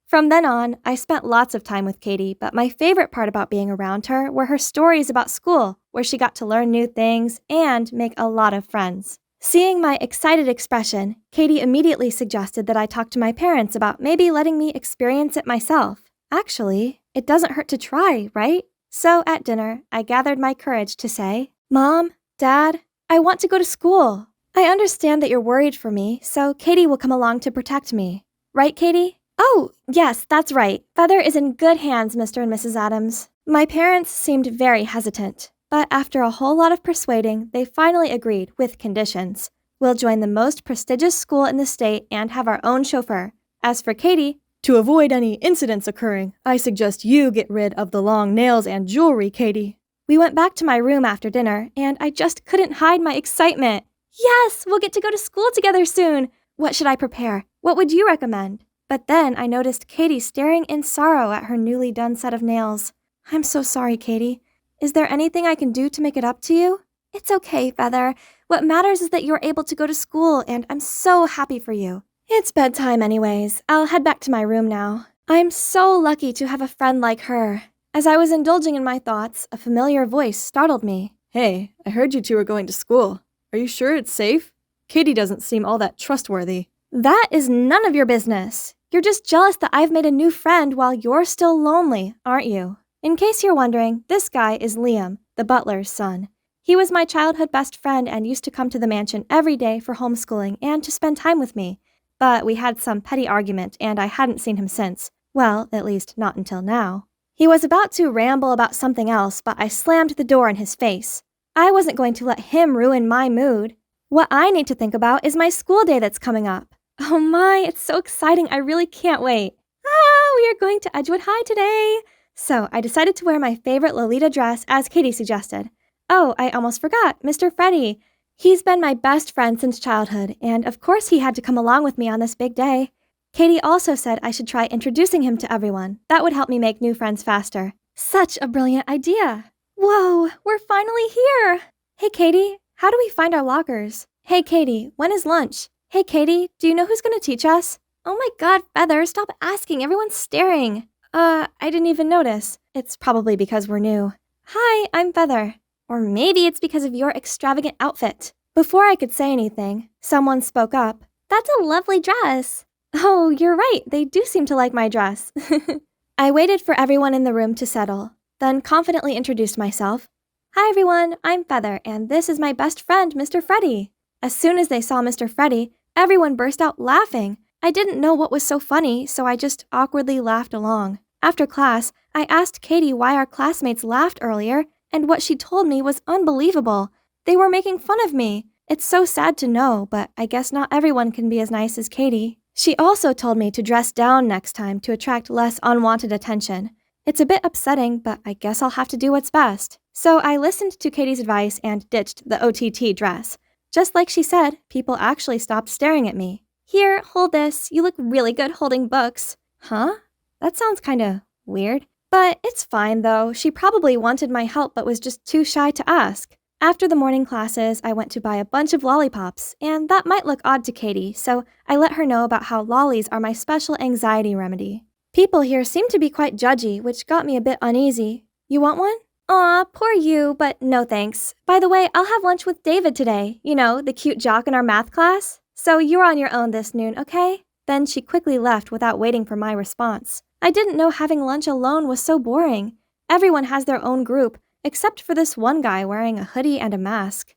From then on, I spent lots of time with Katie, but my favorite part about being around her were her stories about school, where she got to learn new things and make a lot of friends. Seeing my excited expression, Katie immediately suggested that I talk to my parents about maybe letting me experience it myself. Actually, it doesn't hurt to try, right? So at dinner, I gathered my courage to say, "Mom, Dad, I want to go to school. I understand that you're worried for me, so Katie will come along to protect me. Right, Katie?" "Oh, yes, that's right. Feather is in good hands, Mr. and Mrs. Adams." My parents seemed very hesitant, but after a whole lot of persuading, they finally agreed with conditions. We'll join the most prestigious school in the state and have our own chauffeur. As for Katie, "To avoid any incidents occurring, I suggest you get rid of the long nails and jewelry, Katie." We went back to my room after dinner, and I just couldn't hide my excitement. Yes, we'll get to go to school together soon. What should I prepare? What would you recommend? But then I noticed Katie staring in sorrow at her newly done set of nails. "I'm so sorry, Katie. Is there anything I can do to make it up to you?" "It's okay, Feather. What matters is that you're able to go to school, and I'm so happy for you." It's bedtime anyways. I'll head back to my room now. I'm so lucky to have a friend like her. As I was indulging in my thoughts, a familiar voice startled me. "Hey, I heard you two are going to school. Are you sure it's safe? Katie doesn't seem all that trustworthy." "That is none of your business. You're just jealous that I've made a new friend while you're still lonely, aren't you?" In case you're wondering, this guy is Liam, the butler's son. He was my childhood best friend and used to come to the mansion every day for homeschooling and to spend time with me. But we had some petty argument and I hadn't seen him since. Well, at least not until now. He was about to ramble about something else, but I slammed the door in his face. I wasn't going to let him ruin my mood. What I need to think about is my school day that's coming up. Oh my, it's so exciting, I really can't wait. We are going to Edgewood High today. So I decided to wear my favorite Lolita dress as Katie suggested. Oh, I almost forgot, Mr. Freddie. He's been my best friend since childhood, and of course he had to come along with me on this big day. Katie also said I should try introducing him to everyone. That would help me make new friends faster. Such a brilliant idea. Whoa, we're finally here. Hey, Katie, how do we find our lockers? Hey, Katie, when is lunch? Hey, Katie, do you know who's going to teach us? Oh my God, Feather, stop asking. Everyone's staring. I didn't even notice. It's probably because we're new. Hi, I'm Feather. Or maybe it's because of your extravagant outfit. Before I could say anything, someone spoke up. That's a lovely dress. Oh, you're right. They do seem to like my dress. I waited for everyone in the room to settle, then confidently introduced myself. Hi, everyone. I'm Feather, and this is my best friend, Mr. Freddie. As soon as they saw Mr. Freddie, everyone burst out laughing. I didn't know what was so funny, so I just awkwardly laughed along. After class, I asked Katie why our classmates laughed earlier, and what she told me was unbelievable. They were making fun of me. It's so sad to know, but I guess not everyone can be as nice as Katie. She also told me to dress down next time to attract less unwanted attention. It's a bit upsetting, but I guess I'll have to do what's best. So I listened to Katie's advice and ditched the OTT dress. Just like she said, people actually stopped staring at me. Here, hold this. You look really good holding books. Huh? That sounds kinda weird. But it's fine though. She probably wanted my help but was just too shy to ask. After the morning classes, I went to buy a bunch of lollipops, and that might look odd to Katie, so I let her know about how lollies are my special anxiety remedy. People here seem to be quite judgy, which got me a bit uneasy. You want one? Aw, poor you, but no thanks. By the way, I'll have lunch with David today. You know, the cute jock in our math class. So you're on your own this noon, okay? Then she quickly left without waiting for my response. I didn't know having lunch alone was so boring. Everyone has their own group, except for this one guy wearing a hoodie and a mask.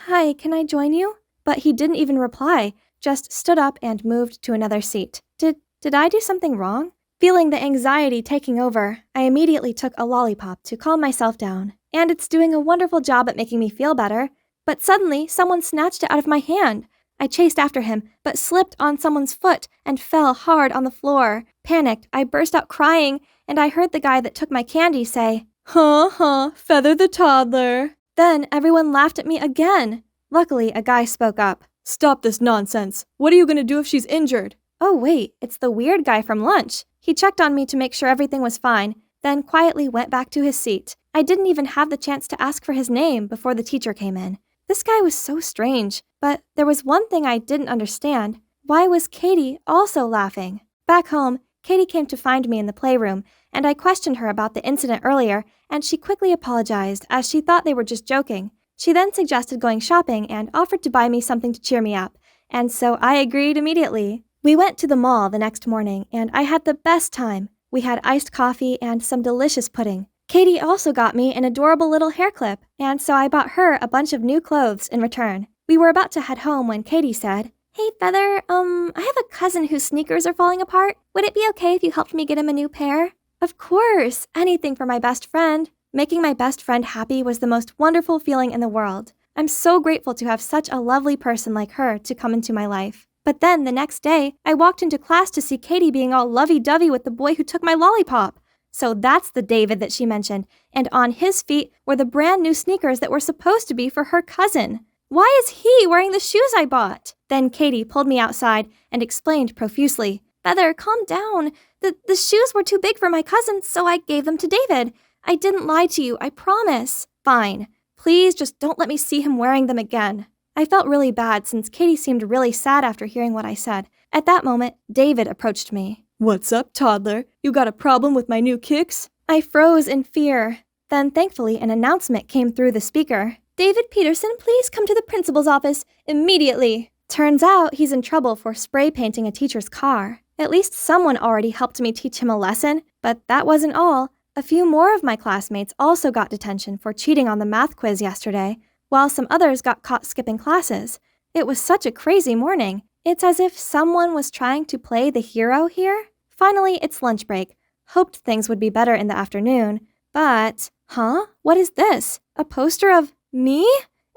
Hi, can I join you? But he didn't even reply, just stood up and moved to another seat. Did I do something wrong? Feeling the anxiety taking over, I immediately took a lollipop to calm myself down, and it's doing a wonderful job at making me feel better. But suddenly, someone snatched it out of my hand. I chased after him, but slipped on someone's foot and fell hard on the floor. Panicked, I burst out crying, and I heard the guy that took my candy say, Feather the toddler. Then everyone laughed at me again. Luckily, a guy spoke up. Stop this nonsense. What are you going to do if she's injured? Oh wait, it's the weird guy from lunch. He checked on me to make sure everything was fine, then quietly went back to his seat. I didn't even have the chance to ask for his name before the teacher came in. This guy was so strange, but there was one thing I didn't understand. Why was Katie also laughing? Back home, Katie came to find me in the playroom, and I questioned her about the incident earlier, and she quickly apologized as she thought they were just joking. She then suggested going shopping and offered to buy me something to cheer me up, and so I agreed immediately. We went to the mall the next morning, and I had the best time. We had iced coffee and some delicious pudding. Katie also got me an adorable little hair clip, and so I bought her a bunch of new clothes in return. We were about to head home when Katie said, Hey, Feather, I have a cousin whose sneakers are falling apart. Would it be okay if you helped me get him a new pair? Of course, anything for my best friend. Making my best friend happy was the most wonderful feeling in the world. I'm so grateful to have such a lovely person like her to come into my life. But then the next day, I walked into class to see Katie being all lovey-dovey with the boy who took my lollipop. So that's the David that she mentioned, and on his feet were the brand new sneakers that were supposed to be for her cousin. Why is he wearing the shoes I bought? Then Katie pulled me outside and explained profusely, Feather, calm down. The shoes were too big for my cousin, so I gave them to David. I didn't lie to you, I promise. Fine. Please just don't let me see him wearing them again. I felt really bad since Katie seemed really sad after hearing what I said. At that moment, David approached me. What's up, toddler? You got a problem with my new kicks? I froze in fear. Then thankfully an announcement came through the speaker. David Peterson, please come to the principal's office immediately. Turns out he's in trouble for spray painting a teacher's car. At least someone already helped me teach him a lesson, but that wasn't all. A few more of my classmates also got detention for cheating on the math quiz yesterday, while some others got caught skipping classes. It was such a crazy morning. It's as if someone was trying to play the hero here. Finally, it's lunch break. Hoped things would be better in the afternoon, but... Huh? What is this? A poster of me?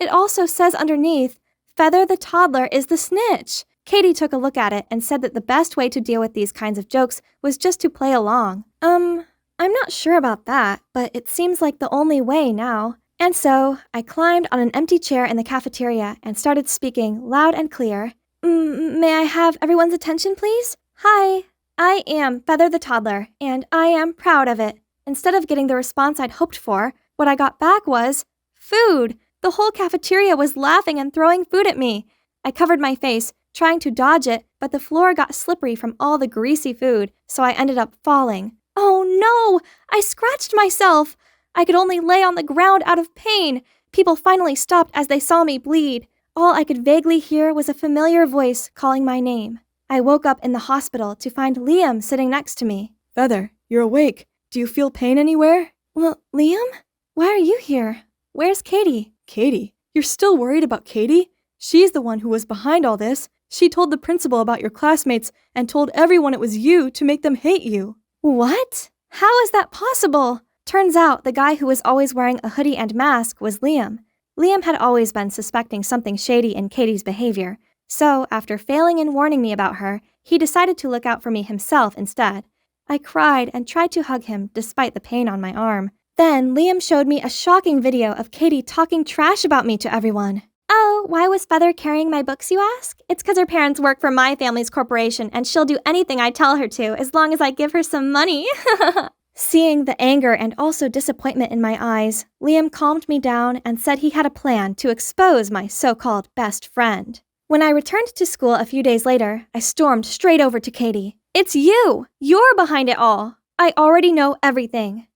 It also says underneath, Feather the toddler is the snitch. Katie took a look at it and said that the best way to deal with these kinds of jokes was just to play along. I'm not sure about that, but it seems like the only way now. And so, I climbed on an empty chair in the cafeteria and started speaking loud and clear. May I have everyone's attention, please? Hi, I am Feather the toddler, and I am proud of it. Instead of getting the response I'd hoped for, what I got back was food. The whole cafeteria was laughing and throwing food at me. I covered my face, trying to dodge it, but the floor got slippery from all the greasy food, so I ended up falling. Oh no! I scratched myself! I could only lay on the ground out of pain. People finally stopped as they saw me bleed. All I could vaguely hear was a familiar voice calling my name. I woke up in the hospital to find Liam sitting next to me. Feather, you're awake. Do you feel pain anywhere? Well, Liam? Why are you here? Where's Katie? Katie? You're still worried about Katie? She's the one who was behind all this. She told the principal about your classmates and told everyone it was you to make them hate you. What? How is that possible? Turns out the guy who was always wearing a hoodie and mask was Liam. Liam had always been suspecting something shady in Katie's behavior. So, after failing in warning me about her, he decided to look out for me himself instead. I cried and tried to hug him despite the pain on my arm. Then Liam showed me a shocking video of Katie talking trash about me to everyone. Oh, why was Feather carrying my books, you ask? It's because her parents work for my family's corporation and she'll do anything I tell her to as long as I give her some money. Seeing the anger and also disappointment in my eyes, Liam calmed me down and said he had a plan to expose my so-called best friend. When I returned to school a few days later, I stormed straight over to Katie. It's you! You're behind it all! I already know everything.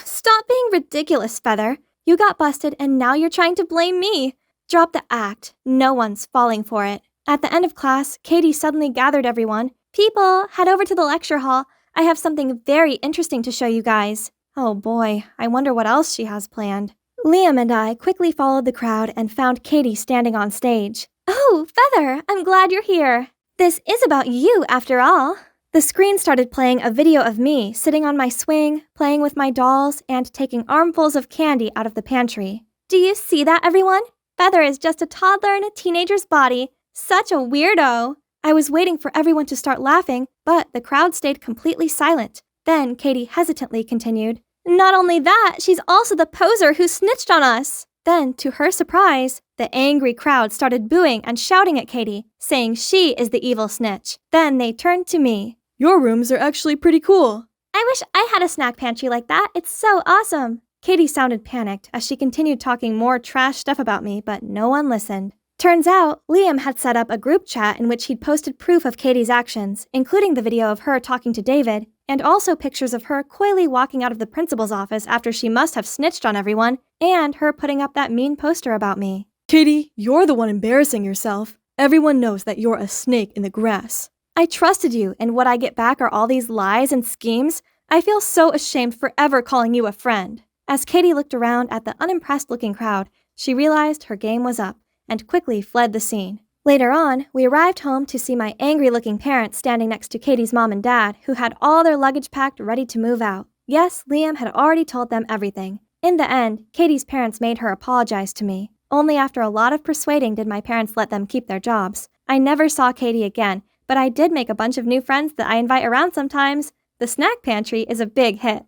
Stop being ridiculous, Feather. You got busted and now you're trying to blame me. Drop the act. No one's falling for it. At the end of class, Katie suddenly gathered everyone. People, head over to the lecture hall. I have something very interesting to show you guys. Oh boy, I wonder what else she has planned. Liam and I quickly followed the crowd and found Katie standing on stage. Oh, Feather, I'm glad you're here. This is about you, after all. The screen started playing a video of me sitting on my swing, playing with my dolls, and taking armfuls of candy out of the pantry. Do you see that, everyone? Feather is just a toddler in a teenager's body. Such a weirdo. I was waiting for everyone to start laughing, but the crowd stayed completely silent. Then Katie hesitantly continued, Not only that, she's also the poser who snitched on us. Then, to her surprise, the angry crowd started booing and shouting at Katie, saying she is the evil snitch. Then they turned to me. Your rooms are actually pretty cool. I wish I had a snack pantry like that. It's so awesome. Katie sounded panicked as she continued talking more trash stuff about me, but no one listened. Turns out, Liam had set up a group chat in which he'd posted proof of Katie's actions, including the video of her talking to David, and also pictures of her coyly walking out of the principal's office after she must have snitched on everyone, and her putting up that mean poster about me. Katie, you're the one embarrassing yourself. Everyone knows that you're a snake in the grass. I trusted you, and what I get back are all these lies and schemes. I feel so ashamed for ever calling you a friend. As Katie looked around at the unimpressed-looking crowd, she realized her game was up, and quickly fled the scene. Later on, we arrived home to see my angry-looking parents standing next to Katie's mom and dad, who had all their luggage packed ready to move out. Yes, Liam had already told them everything. In the end, Katie's parents made her apologize to me. Only after a lot of persuading did my parents let them keep their jobs. I never saw Katie again, but I did make a bunch of new friends that I invite around sometimes. The snack pantry is a big hit.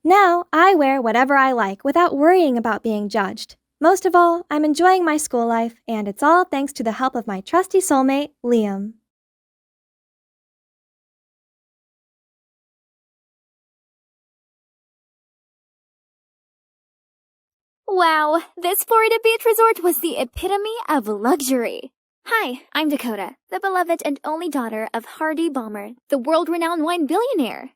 Now, I wear whatever I like without worrying about being judged. Most of all, I'm enjoying my school life, and it's all thanks to the help of my trusty soulmate, Liam. Wow, this Florida beach resort was the epitome of luxury. Hi, I'm Dakota, the beloved and only daughter of Hardy Balmer, the world-renowned wine billionaire.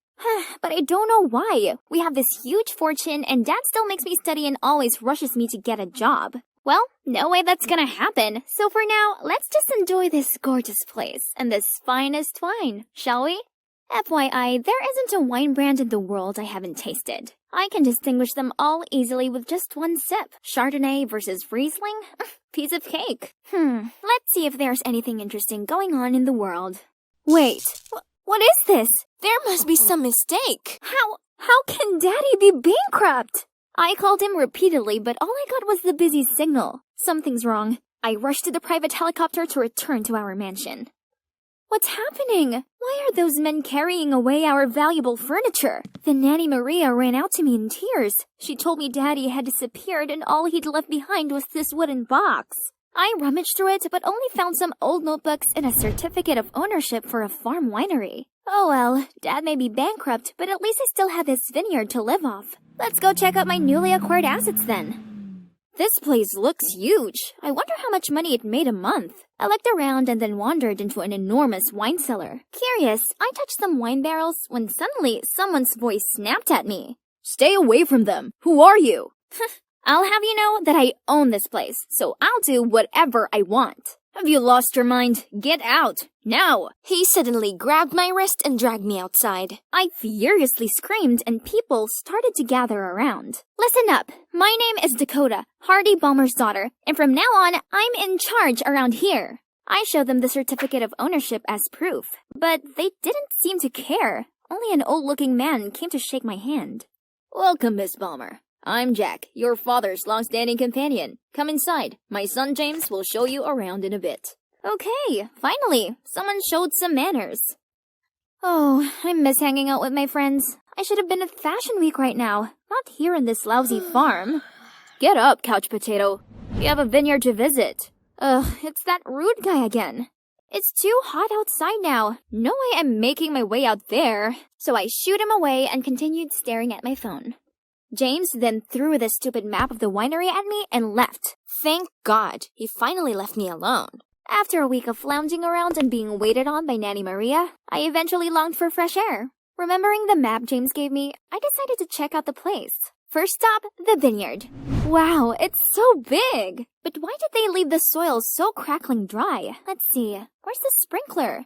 But I don't know why. We have this huge fortune and Dad still makes me study and always rushes me to get a job. Well, no way that's gonna happen. So for now, let's just enjoy this gorgeous place and this finest wine, shall we? FYI, there isn't a wine brand in the world I haven't tasted. I can distinguish them all easily with just one sip. Chardonnay versus Riesling? Piece of cake. Let's see if there's anything interesting going on in the world. Wait, What is this? There must be some mistake. How can Daddy be bankrupt? I called him repeatedly, but all I got was the busy signal. Something's wrong. I rushed to the private helicopter to return to our mansion. What's happening? Why are those men carrying away our valuable furniture? Then Nanny Maria ran out to me in tears. She told me Daddy had disappeared and all he'd left behind was this wooden box. I rummaged through it, but only found some old notebooks and a certificate of ownership for a farm winery. Oh well, Dad may be bankrupt, but at least I still have this vineyard to live off. Let's go check out my newly acquired assets then. This place looks huge. I wonder how much money it made a month. I looked around and then wandered into an enormous wine cellar. Curious, I touched some wine barrels when suddenly someone's voice snapped at me. Stay away from them. Who are you? I'll have you know that I own this place, so I'll do whatever I want. Have you lost your mind? Get out, now! He suddenly grabbed my wrist and dragged me outside. I furiously screamed and people started to gather around. Listen up, my name is Dakota, Hardy Balmer's daughter, and from now on, I'm in charge around here. I showed them the certificate of ownership as proof, but they didn't seem to care. Only an old-looking man came to shake my hand. Welcome, Miss Balmer. I'm Jack, your father's long-standing companion. Come inside. My son James will show you around in a bit. Okay, finally, someone showed some manners. Oh, I miss hanging out with my friends. I should have been at Fashion Week right now, not here in this lousy farm. Get up, couch potato. You have a vineyard to visit. Ugh, it's that rude guy again. It's too hot outside now. No way I'm making my way out there. So I shooed him away and continued staring at my phone. James then threw the stupid map of the winery at me and left. Thank God, he finally left me alone. After a week of lounging around and being waited on by Nanny Maria, I eventually longed for fresh air. Remembering the map James gave me, I decided to check out the place. First stop, the vineyard. Wow, it's so big! But why did they leave the soil so crackling dry? Let's see, where's the sprinkler?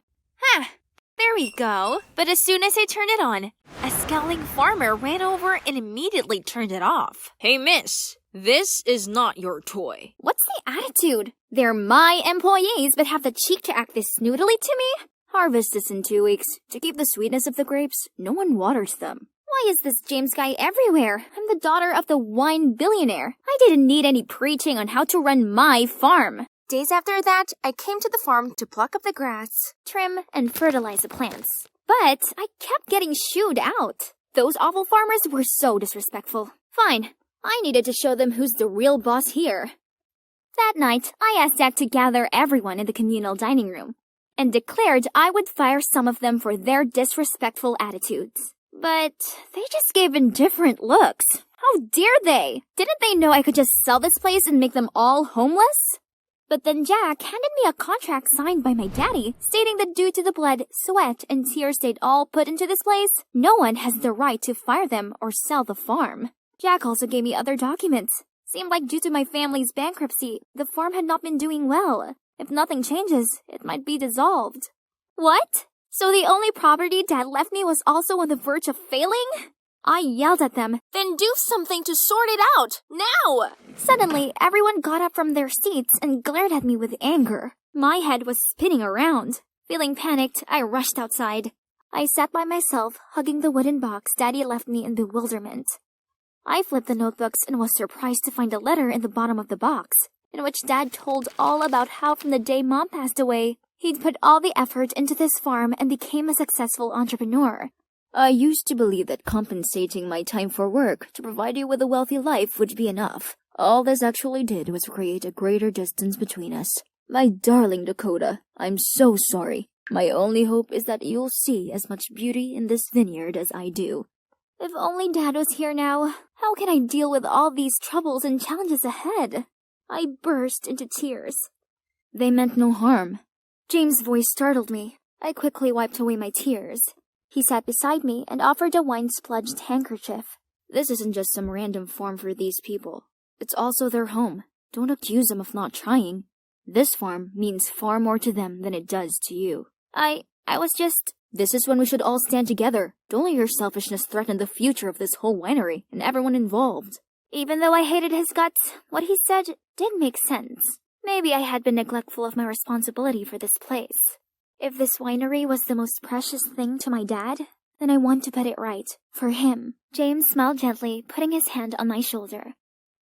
There we go. But as soon as I turned it on, a scowling farmer ran over and immediately turned it off. Hey, miss. This is not your toy. What's the attitude? They're my employees but have the cheek to act this snoodily to me? Harvest is in 2 weeks. To keep the sweetness of the grapes, no one waters them. Why is this James guy everywhere? I'm the daughter of the wine billionaire. I didn't need any preaching on how to run my farm. Days after that, I came to the farm to pluck up the grass, trim, and fertilize the plants. But I kept getting shooed out. Those awful farmers were so disrespectful. Fine, I needed to show them who's the real boss here. That night, I asked Dad to gather everyone in the communal dining room and declared I would fire some of them for their disrespectful attitudes. But they just gave indifferent looks. How dare they? Didn't they know I could just sell this place and make them all homeless? But then Jack handed me a contract signed by my daddy, stating that due to the blood, sweat, and tears they'd all put into this place, no one has the right to fire them or sell the farm. Jack also gave me other documents. Seemed like due to my family's bankruptcy, the farm had not been doing well. If nothing changes, it might be dissolved. What? So the only property Dad left me was also on the verge of failing? I yelled at them, then do something to sort it out, now! Suddenly, everyone got up from their seats and glared at me with anger. My head was spinning around. Feeling panicked, I rushed outside. I sat by myself, hugging the wooden box Daddy left me in bewilderment. I flipped the notebooks and was surprised to find a letter in the bottom of the box, in which Dad told all about how from the day Mom passed away, he'd put all the effort into this farm and became a successful entrepreneur. I used to believe that compensating my time for work to provide you with a wealthy life would be enough. All this actually did was create a greater distance between us. My darling Dakota, I'm so sorry. My only hope is that you'll see as much beauty in this vineyard as I do. If only Dad was here now. How can I deal with all these troubles and challenges ahead? I burst into tears. They meant no harm. James' voice startled me. I quickly wiped away my tears. He sat beside me and offered a wine-spludged handkerchief. This isn't just some random farm for these people. It's also their home. Don't accuse them of not trying. This farm means far more to them than it does to you. I was just... This is when we should all stand together. Don't let your selfishness threaten the future of this whole winery and everyone involved. Even though I hated his guts, what he said did make sense. Maybe I had been neglectful of my responsibility for this place. If this winery was the most precious thing to my dad, then I want to put it right, for him. James smiled gently, putting his hand on my shoulder.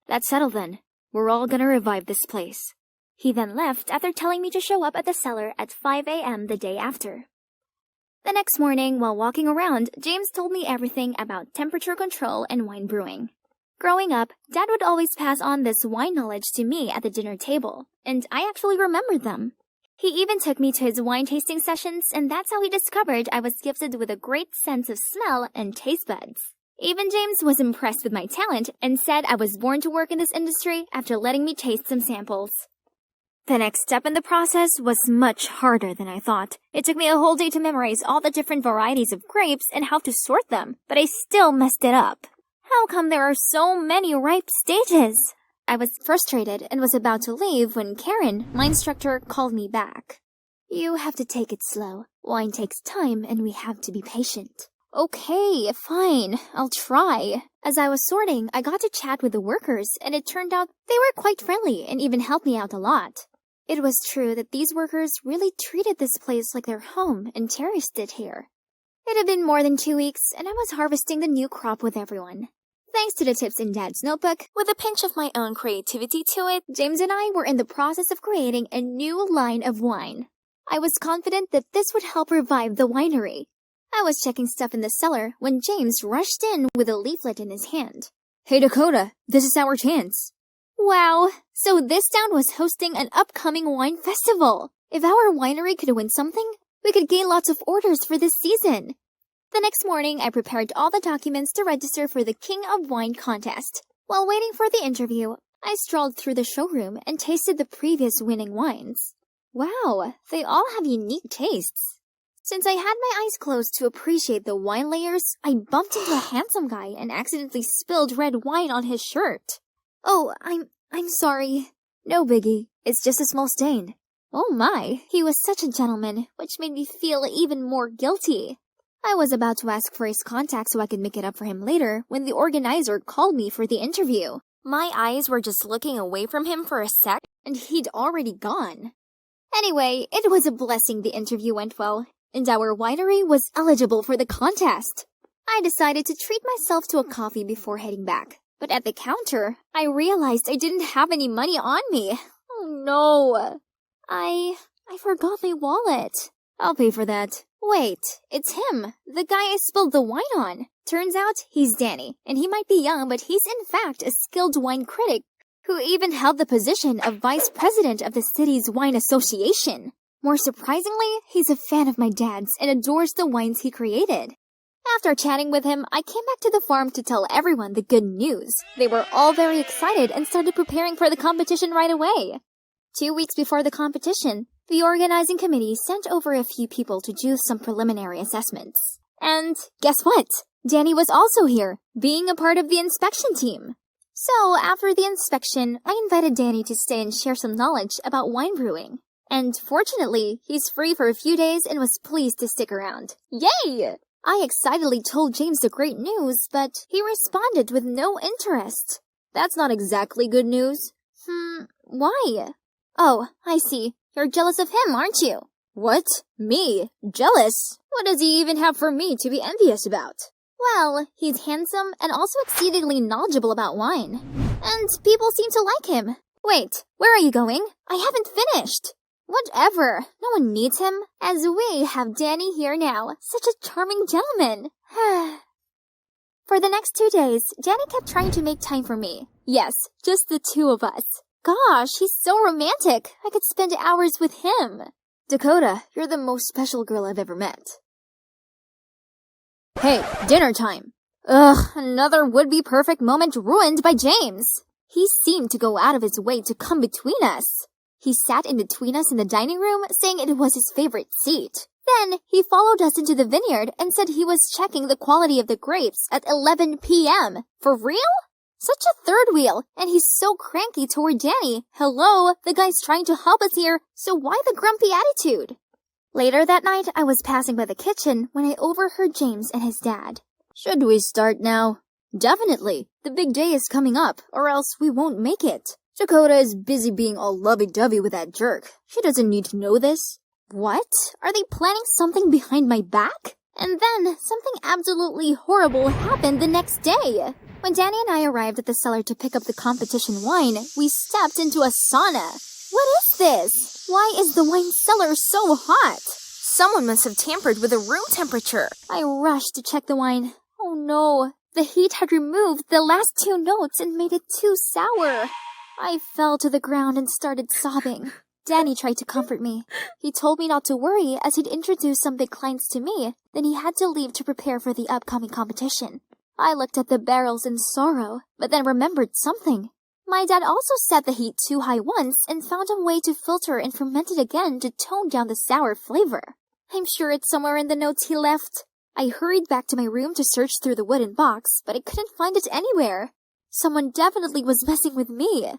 That's settled then. We're all gonna revive this place. He then left after telling me to show up at the cellar at 5 a.m. the day after. The next morning, while walking around, James told me everything about temperature control and wine brewing. Growing up, Dad would always pass on this wine knowledge to me at the dinner table, and I actually remembered them. He even took me to his wine tasting sessions, and that's how he discovered I was gifted with a great sense of smell and taste buds. Even James was impressed with my talent and said I was born to work in this industry after letting me taste some samples. The next step in the process was much harder than I thought. It took me a whole day to memorize all the different varieties of grapes and how to sort them, but I still messed it up. How come there are so many ripe stages? I was frustrated and was about to leave when Karen, my instructor, called me back. You have to take it slow. Wine takes time and we have to be patient. Okay, fine. I'll try. As I was sorting, I got to chat with the workers and it turned out they were quite friendly and even helped me out a lot. It was true that these workers really treated this place like their home and cherished it here. It had been more than 2 weeks and I was harvesting the new crop with everyone. Thanks to the tips in Dad's notebook, with a pinch of my own creativity to it, James and I were in the process of creating a new line of wine. I was confident that this would help revive the winery. I was checking stuff in the cellar when James rushed in with a leaflet in his hand. Hey Dakota, this is our chance. Wow, so this town was hosting an upcoming wine festival. If our winery could win something, we could gain lots of orders for this season. The next morning, I prepared all the documents to register for the King of Wine contest. While waiting for the interview, I strolled through the showroom and tasted the previous winning wines. Wow, they all have unique tastes. Since I had my eyes closed to appreciate the wine layers, I bumped into a handsome guy and accidentally spilled red wine on his shirt. Oh, I'm sorry. No biggie, it's just a small stain. Oh my, he was such a gentleman, which made me feel even more guilty. I was about to ask for his contact so I could make it up for him later when the organizer called me for the interview. My eyes were just looking away from him for a sec, and he'd already gone. Anyway, it was a blessing the interview went well, and our winery was eligible for the contest. I decided to treat myself to a coffee before heading back, but at the counter, I realized I didn't have any money on me. Oh no! I forgot my wallet. I'll pay for that. Wait, it's him, the guy I spilled the wine on. Turns out he's Danny, and he might be young, but he's in fact a skilled wine critic who even held the position of vice president of the city's wine association. More surprisingly, he's a fan of my dad's and adores the wines he created. After chatting with him, I came back to the farm to tell everyone the good news. They were all very excited and started preparing for the competition right away. 2 weeks before the competition, the organizing committee sent over a few people to do some preliminary assessments. And guess what? Danny was also here, being a part of the inspection team. So after the inspection, I invited Danny to stay and share some knowledge about wine brewing. And fortunately, he's free for a few days and was pleased to stick around. Yay! I excitedly told James the great news, but he responded with no interest. That's not exactly good news. Why? Oh, I see. You're jealous of him, aren't you? What? Me? Jealous? What does he even have for me to be envious about? Well, he's handsome and also exceedingly knowledgeable about wine. And people seem to like him. Wait, where are you going? I haven't finished. Whatever. No one needs him, as we have Danny here now. Such a charming gentleman. For the next 2 days, Danny kept trying to make time for me. Yes, just the two of us. Gosh, he's so romantic. I could spend hours with him. Dakota, you're the most special girl I've ever met. Hey, dinner time. Ugh, another would-be perfect moment ruined by James. He seemed to go out of his way to come between us. He sat in between us in the dining room, saying it was his favorite seat. Then, he followed us into the vineyard and said he was checking the quality of the grapes at 11 p.m. For real? Such a third wheel, and he's so cranky toward Danny. Hello, the guy's trying to help us here, so why the grumpy attitude? Later that night, I was passing by the kitchen when I overheard James and his dad. Should we start now? Definitely. The big day is coming up, or else we won't make it. Dakota is busy being all lovey-dovey with that jerk. She doesn't need to know this. What? Are they planning something behind my back? And then, something absolutely horrible happened the next day. When Danny and I arrived at the cellar to pick up the competition wine, we stepped into a sauna. What is this? Why is the wine cellar so hot? Someone must have tampered with the room temperature. I rushed to check the wine. Oh no, the heat had removed the last 2 notes and made it too sour. I fell to the ground and started sobbing. Danny tried to comfort me. He told me not to worry as he'd introduced some big clients to me, then he had to leave to prepare for the upcoming competition. I looked at the barrels in sorrow, but then remembered something. My dad also set the heat too high once and found a way to filter and ferment it again to tone down the sour flavor. I'm sure it's somewhere in the notes he left. I hurried back to my room to search through the wooden box, but I couldn't find it anywhere. Someone definitely was messing with me.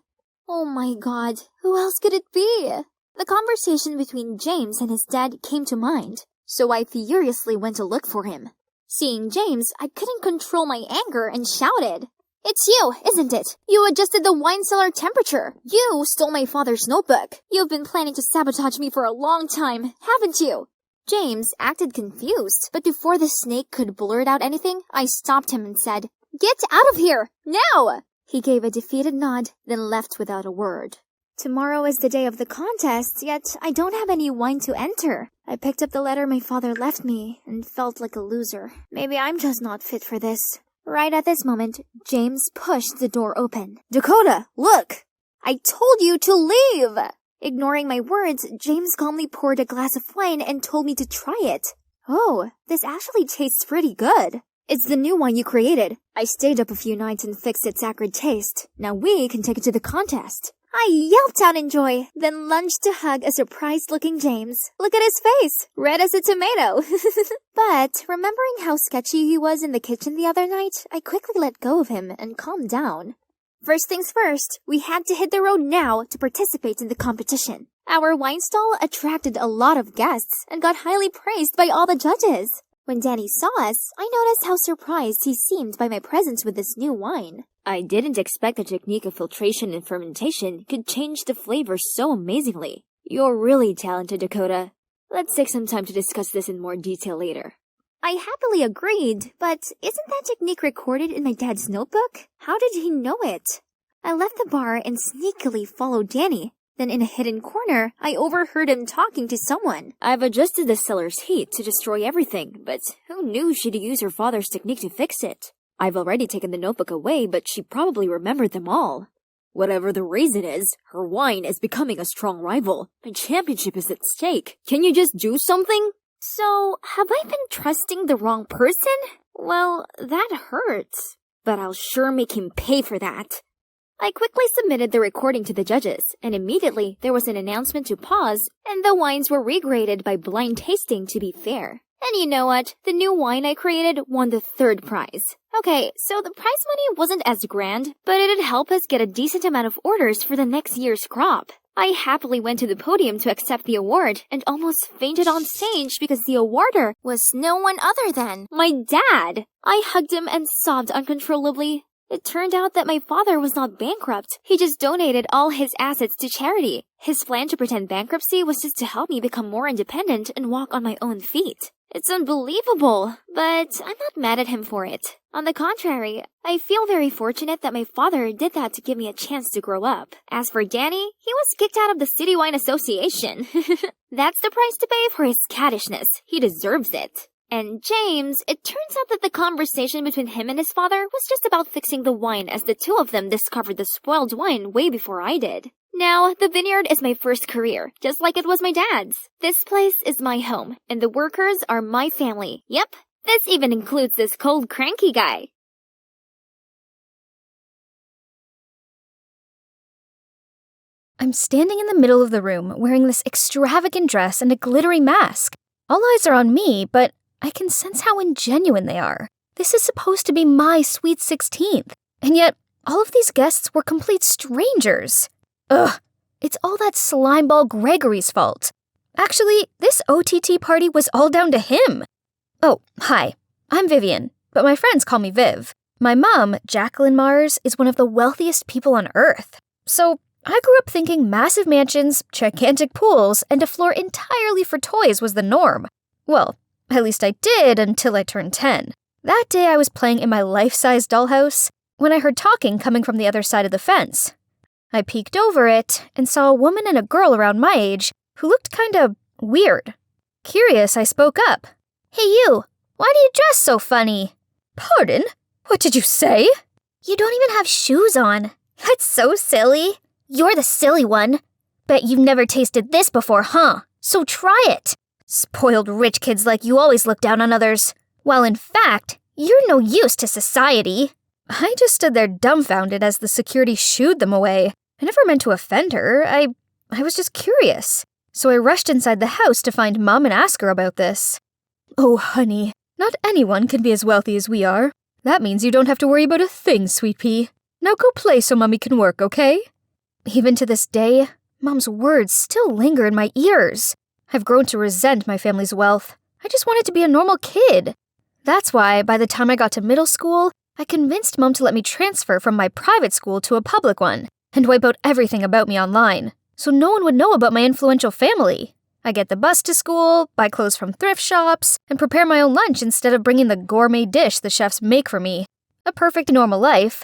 Oh my god, who else could it be? The conversation between James and his dad came to mind, so I furiously went to look for him. Seeing James, I couldn't control my anger and shouted, "It's you, isn't it? You adjusted the wine cellar temperature. You stole my father's notebook. You've been planning to sabotage me for a long time, haven't you?" James acted confused, but before the snake could blurt out anything, I stopped him and said, "Get out of here, now!" He gave a defeated nod, then left without a word. Tomorrow is the day of the contest, yet I don't have any wine to enter. I picked up the letter my father left me and felt like a loser. Maybe I'm just not fit for this. Right at this moment, James pushed the door open. "Dakota, look! I told you to leave!" Ignoring my words, James calmly poured a glass of wine and told me to try it. "Oh, this actually tastes pretty good. It's the new wine you created. I stayed up a few nights and fixed its acrid taste. Now we can take it to the contest." I yelped out in joy, then lunged to hug a surprised-looking James. Look at his face, red as a tomato. But, remembering how sketchy he was in the kitchen the other night, I quickly let go of him and calmed down. First things first, we had to hit the road now to participate in the competition. Our wine stall attracted a lot of guests and got highly praised by all the judges. When Danny saw us, I noticed how surprised he seemed by my presence with this new wine. I didn't expect the technique of filtration and fermentation could change the flavor so amazingly. You're really talented, Dakota. Let's take some time to discuss this in more detail later. I happily agreed, but isn't that technique recorded in my dad's notebook? How did he know it? I left the bar and sneakily followed Danny. Then in a hidden corner, I overheard him talking to someone. I've adjusted the cellar's heat to destroy everything, but who knew she'd use her father's technique to fix it? I've already taken the notebook away, but she probably remembered them all. Whatever the reason is, her wine is becoming a strong rival. My championship is at stake. Can you just do something? So, have I been trusting the wrong person? Well, that hurts. But I'll sure make him pay for that. I quickly submitted the recording to the judges, and immediately there was an announcement to pause, and the wines were regraded by blind tasting to be fair. And you know what? The new wine I created won the 3rd prize. Okay, so the prize money wasn't as grand, but it'd help us get a decent amount of orders for the next year's crop. I happily went to the podium to accept the award and almost fainted on stage because the awarder was no one other than my dad. I hugged him and sobbed uncontrollably. It turned out that my father was not bankrupt. He just donated all his assets to charity. His plan to pretend bankruptcy was just to help me become more independent and walk on my own feet. It's unbelievable, but I'm not mad at him for it. On the contrary, I feel very fortunate that my father did that to give me a chance to grow up. As for Danny, he was kicked out of the City Wine Association. That's the price to pay for his cattishness. He deserves it. And James, it turns out that the conversation between him and his father was just about fixing the wine as the two of them discovered the spoiled wine way before I did. Now, the vineyard is my first career, just like it was my dad's. This place is my home, and the workers are my family. Yep, this even includes this cold, cranky guy. I'm standing in the middle of the room wearing this extravagant dress and a glittery mask. All eyes are on me, but I can sense how ingenuine they are. This is supposed to be my sweet 16th, and yet all of these guests were complete strangers. Ugh, it's all that slimeball Gregory's fault. Actually, this OTT party was all down to him. Oh, hi, I'm Vivian, but my friends call me Viv. My mom, Jacqueline Mars, is one of the wealthiest people on Earth. So I grew up thinking massive mansions, gigantic pools, and a floor entirely for toys was the norm. Well, at least I did until I turned 10. That day I was playing in my life-size dollhouse when I heard talking coming from the other side of the fence. I peeked over it and saw a woman and a girl around my age who looked kinda weird. Curious, I spoke up. "Hey you, why do you dress so funny?" "Pardon? What did you say?" You don't even have shoes on. That's so silly. You're the silly one. Bet you've never tasted this before, huh? So try it. Spoiled rich kids like you always look down on others. While in fact, you're no use to society. I just stood there dumbfounded as the security shooed them away. I never meant to offend her. I was just curious. So I rushed inside the house to find Mom and ask her about this. "Oh, honey, not anyone can be as wealthy as we are. That means you don't have to worry about a thing, sweet pea. Now go play so Mommy can work, okay?" Even to this day, Mom's words still linger in my ears. I've grown to resent my family's wealth. I just wanted to be a normal kid. That's why, by the time I got to middle school, I convinced Mom to let me transfer from my private school to a public one and wipe out everything about me online, so no one would know about my influential family. I get the bus to school, buy clothes from thrift shops, and prepare my own lunch instead of bringing the gourmet dish the chefs make for me. A perfect normal life.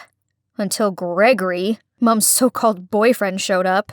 Until Gregory, Mom's so-called boyfriend, showed up.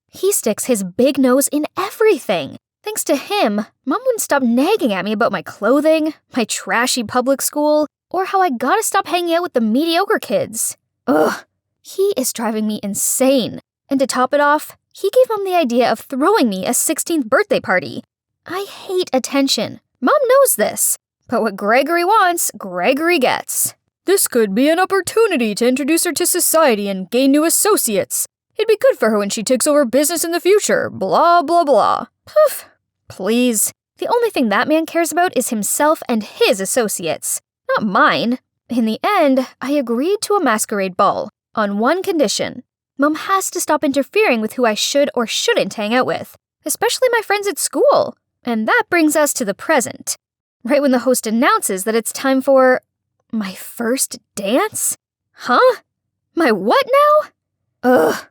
He sticks his big nose in everything. Thanks to him, Mom wouldn't stop nagging at me about my clothing, my trashy public school, or how I gotta stop hanging out with the mediocre kids. Ugh, he is driving me insane. And to top it off, he gave Mom the idea of throwing me a 16th birthday party. I hate attention. Mom knows this. But what Gregory wants, Gregory gets. "This could be an opportunity to introduce her to society and gain new associates. It'd be good for her when she takes over business in the future, blah, blah, blah." Poof. Please. The only thing that man cares about is himself and his associates, not mine. In the end, I agreed to a masquerade ball, on one condition. Mom has to stop interfering with who I should or shouldn't hang out with, especially my friends at school. And that brings us to the present. Right when the host announces that it's time for my first dance? Huh? My what now? Ugh.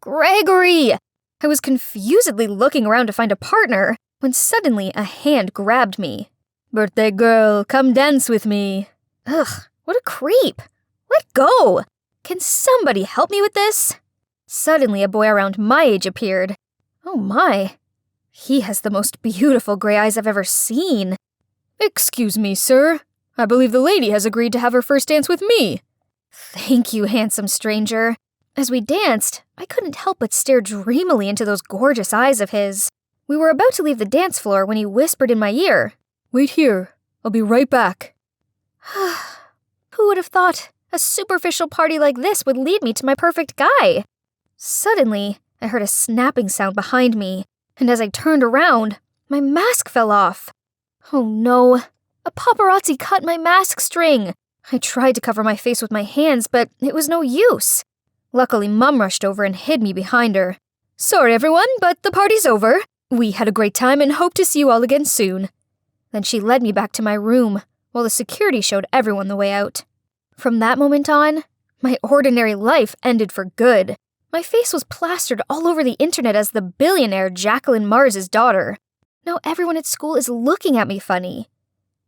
Gregory! I was confusedly looking around to find a partner when suddenly a hand grabbed me. "Birthday girl, come dance with me." Ugh, what a creep. Let go! Can somebody help me with this? Suddenly a boy around my age appeared. Oh my. He has the most beautiful gray eyes I've ever seen. "Excuse me, sir. I believe the lady has agreed to have her first dance with me." Thank you, handsome stranger. As we danced, I couldn't help but stare dreamily into those gorgeous eyes of his. We were about to leave the dance floor when he whispered in my ear, "Wait here. I'll be right back." Who would have thought a superficial party like this would lead me to my perfect guy? Suddenly, I heard a snapping sound behind me, and as I turned around, my mask fell off. Oh no, a paparazzi cut my mask string. I tried to cover my face with my hands, but it was no use. Luckily, Mum rushed over and hid me behind her. "Sorry everyone, but the party's over. We had a great time and hope to see you all again soon." Then she led me back to my room, while the security showed everyone the way out. From that moment on, my ordinary life ended for good. My face was plastered all over the internet as the billionaire Jacqueline Mars's daughter. Now everyone at school is looking at me funny.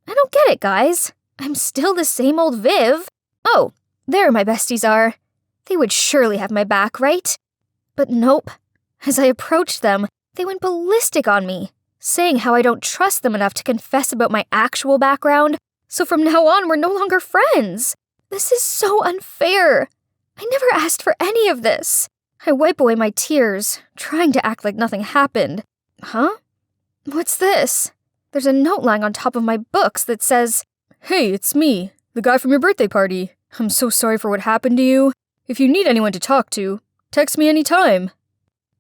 I don't get it, guys. I'm still the same old Viv. Oh, there my besties are. They would surely have my back, right? But nope. As I approached them, they went ballistic on me, saying how I don't trust them enough to confess about my actual background, so from now on we're no longer friends. This is so unfair. I never asked for any of this. I wipe away my tears, trying to act like nothing happened. Huh? What's this? There's a note lying on top of my books that says, "Hey, it's me, the guy from your birthday party. I'm so sorry for what happened to you. If you need anyone to talk to, text me anytime."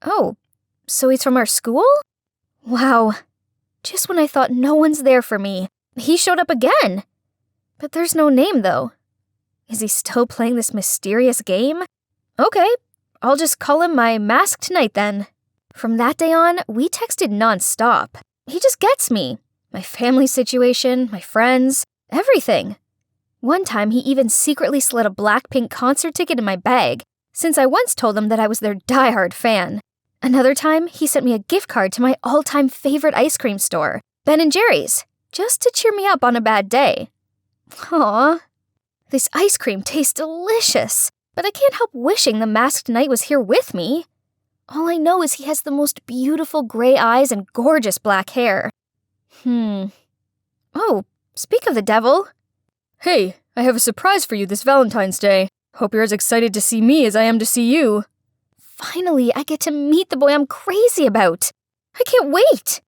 Oh, so he's from our school? Wow. Just when I thought no one's there for me, he showed up again. But there's no name, though. Is he still playing this mysterious game? Okay, I'll just call him my masked knight then. From that day on, we texted nonstop. He just gets me. My family situation, my friends, everything. One time, he even secretly slid a Blackpink concert ticket in my bag. since I once told him that I was their diehard fan. Another time, he sent me a gift card to my all-time favorite ice cream store, Ben & Jerry's, just to cheer me up on a bad day. Aww. This ice cream tastes delicious, but I can't help wishing the masked knight was here with me. All I know is he has the most beautiful gray eyes and gorgeous black hair. Oh, speak of the devil. Hey, I have a surprise for you this Valentine's Day. Hope you're as excited to see me as I am to see you. Finally, I get to meet the boy I'm crazy about. I can't wait!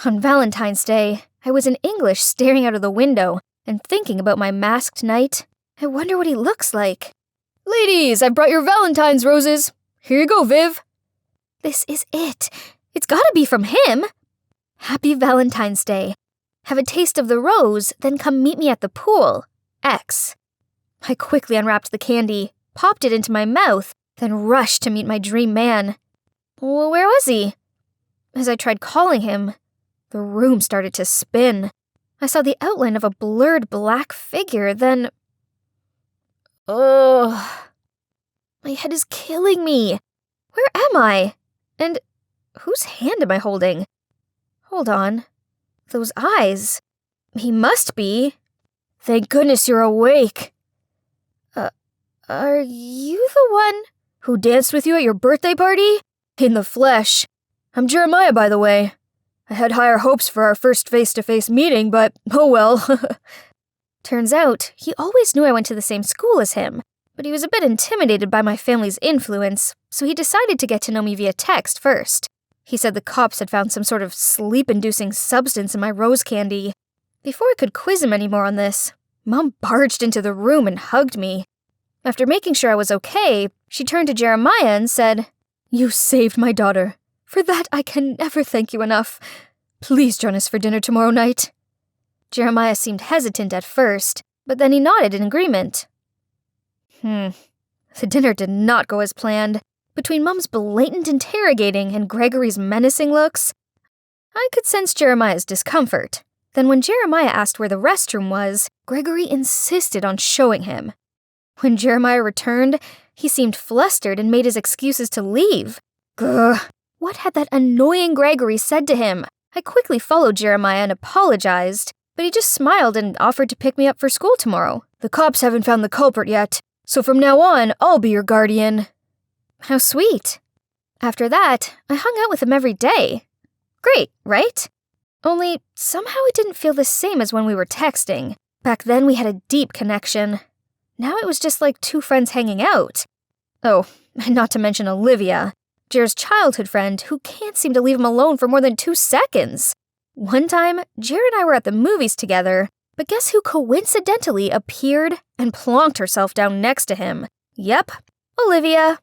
On Valentine's Day, I was in English staring out of the window and thinking about my masked knight. I wonder what he looks like. Ladies, I brought your Valentine's roses. Here you go, Viv. This is it. It's gotta be from him. Happy Valentine's Day. Have a taste of the rose, then come meet me at the pool. X. I quickly unwrapped the candy, popped it into my mouth, then rushed to meet my dream man. Well, where was he? As I tried calling him, the room started to spin. I saw the outline of a blurred black figure, then... Ugh. My head is killing me. Where am I? And whose hand am I holding? Hold on. Those eyes. He must be. Thank goodness you're awake. Are you the one who danced with you at your birthday party? In the flesh. I'm Jeremiah, by the way. I had higher hopes for our first face-to-face meeting, but oh well. Turns out, he always knew I went to the same school as him, but he was a bit intimidated by my family's influence, so he decided to get to know me via text first. He said the cops had found some sort of sleep-inducing substance in my rose candy. Before I could quiz him anymore on this, Mom barged into the room and hugged me. After making sure I was okay, she turned to Jeremiah and said, You saved my daughter. For that, I can never thank you enough. Please join us for dinner tomorrow night. Jeremiah seemed hesitant at first, but then he nodded in agreement. The dinner did not go as planned. Between Mom's blatant interrogating and Gregory's menacing looks, I could sense Jeremiah's discomfort. Then when Jeremiah asked where the restroom was, Gregory insisted on showing him. When Jeremiah returned, he seemed flustered and made his excuses to leave. Grr. What had that annoying Gregory said to him? I quickly followed Jeremiah and apologized, but he just smiled and offered to pick me up for school tomorrow. The cops haven't found the culprit yet, so from now on, I'll be your guardian. How sweet. After that, I hung out with him every day. Great, right? Only, somehow it didn't feel the same as when we were texting. Back then we had a deep connection. Now it was just like two friends hanging out. Oh, and not to mention Olivia, Jer's childhood friend who can't seem to leave him alone for more than 2 seconds. One time, Jer and I were at the movies together, but guess who coincidentally appeared and plonked herself down next to him? Yep, Olivia.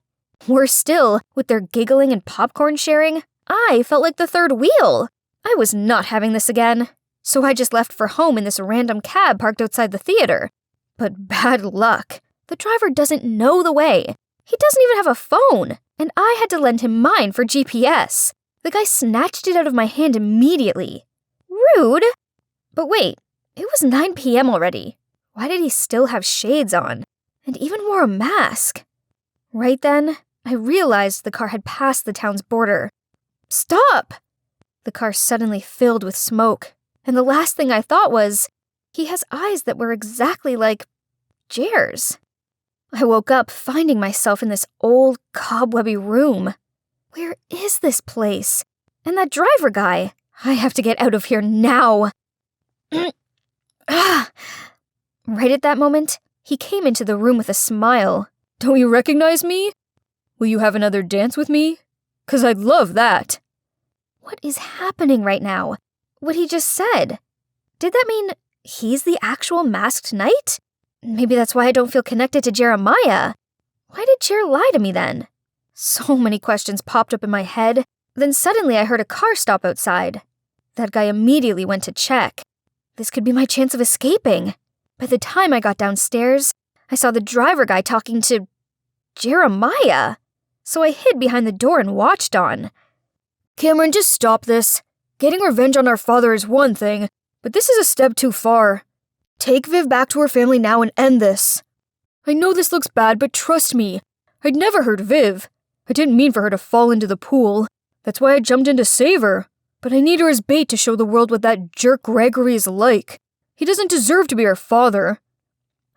Worse still, with their giggling and popcorn sharing, I felt like the third wheel. I was not having this again, so I just left for home in this random cab parked outside the theater. But bad luck. The driver doesn't know the way. He doesn't even have a phone, and I had to lend him mine for GPS. The guy snatched it out of my hand immediately. Rude. But wait, it was 9 p.m. already. Why did he still have shades on? And even wore a mask? Right then, I realized the car had passed the town's border. Stop! The car suddenly filled with smoke, and the last thing I thought was, he has eyes that were exactly like Jer's. I woke up finding myself in this old, cobwebby room. Where is this place? And that driver guy? I have to get out of here now. Right at that moment, he came into the room with a smile. Don't you recognize me? Will you have another dance with me? 'Cause I'd love that. What is happening right now? What he just said. Did that mean he's the actual masked knight? Maybe that's why I don't feel connected to Jeremiah. Why did Jer lie to me then? So many questions popped up in my head. Then suddenly I heard a car stop outside. That guy immediately went to check. This could be my chance of escaping. By the time I got downstairs, I saw the driver guy talking to Jeremiah. So I hid behind the door and watched on. Cameron, just stop this. Getting revenge on our father is one thing, but this is a step too far. Take Viv back to her family now and end this. I know this looks bad, but trust me. I'd never hurt Viv. I didn't mean for her to fall into the pool. That's why I jumped in to save her. But I need her as bait to show the world what that jerk Gregory is like. He doesn't deserve to be her father.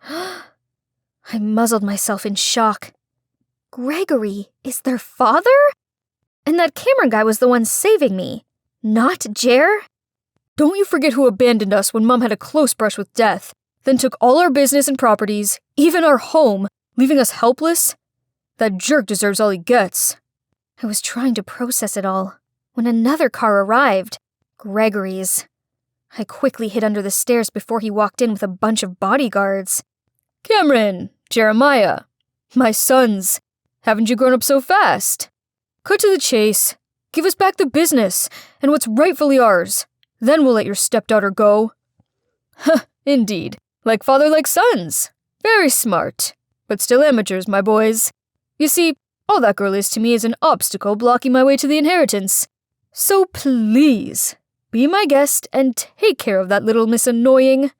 I muzzled myself in shock. Gregory is their father? And that Cameron guy was the one saving me, not Jer? Don't you forget who abandoned us when Mom had a close brush with death, then took all our business and properties, even our home, leaving us helpless? That jerk deserves all he gets. I was trying to process it all when another car arrived. Gregory's. I quickly hid under the stairs before he walked in with a bunch of bodyguards. Cameron, Jeremiah, my sons, haven't you grown up so fast? Cut to the chase. Give us back the business and what's rightfully ours. Then we'll let your stepdaughter go. Huh, indeed. Like father, like sons. Very smart. But still amateurs, my boys. You see, all that girl is to me is an obstacle blocking my way to the inheritance. So please, be my guest and take care of that little Miss Annoying.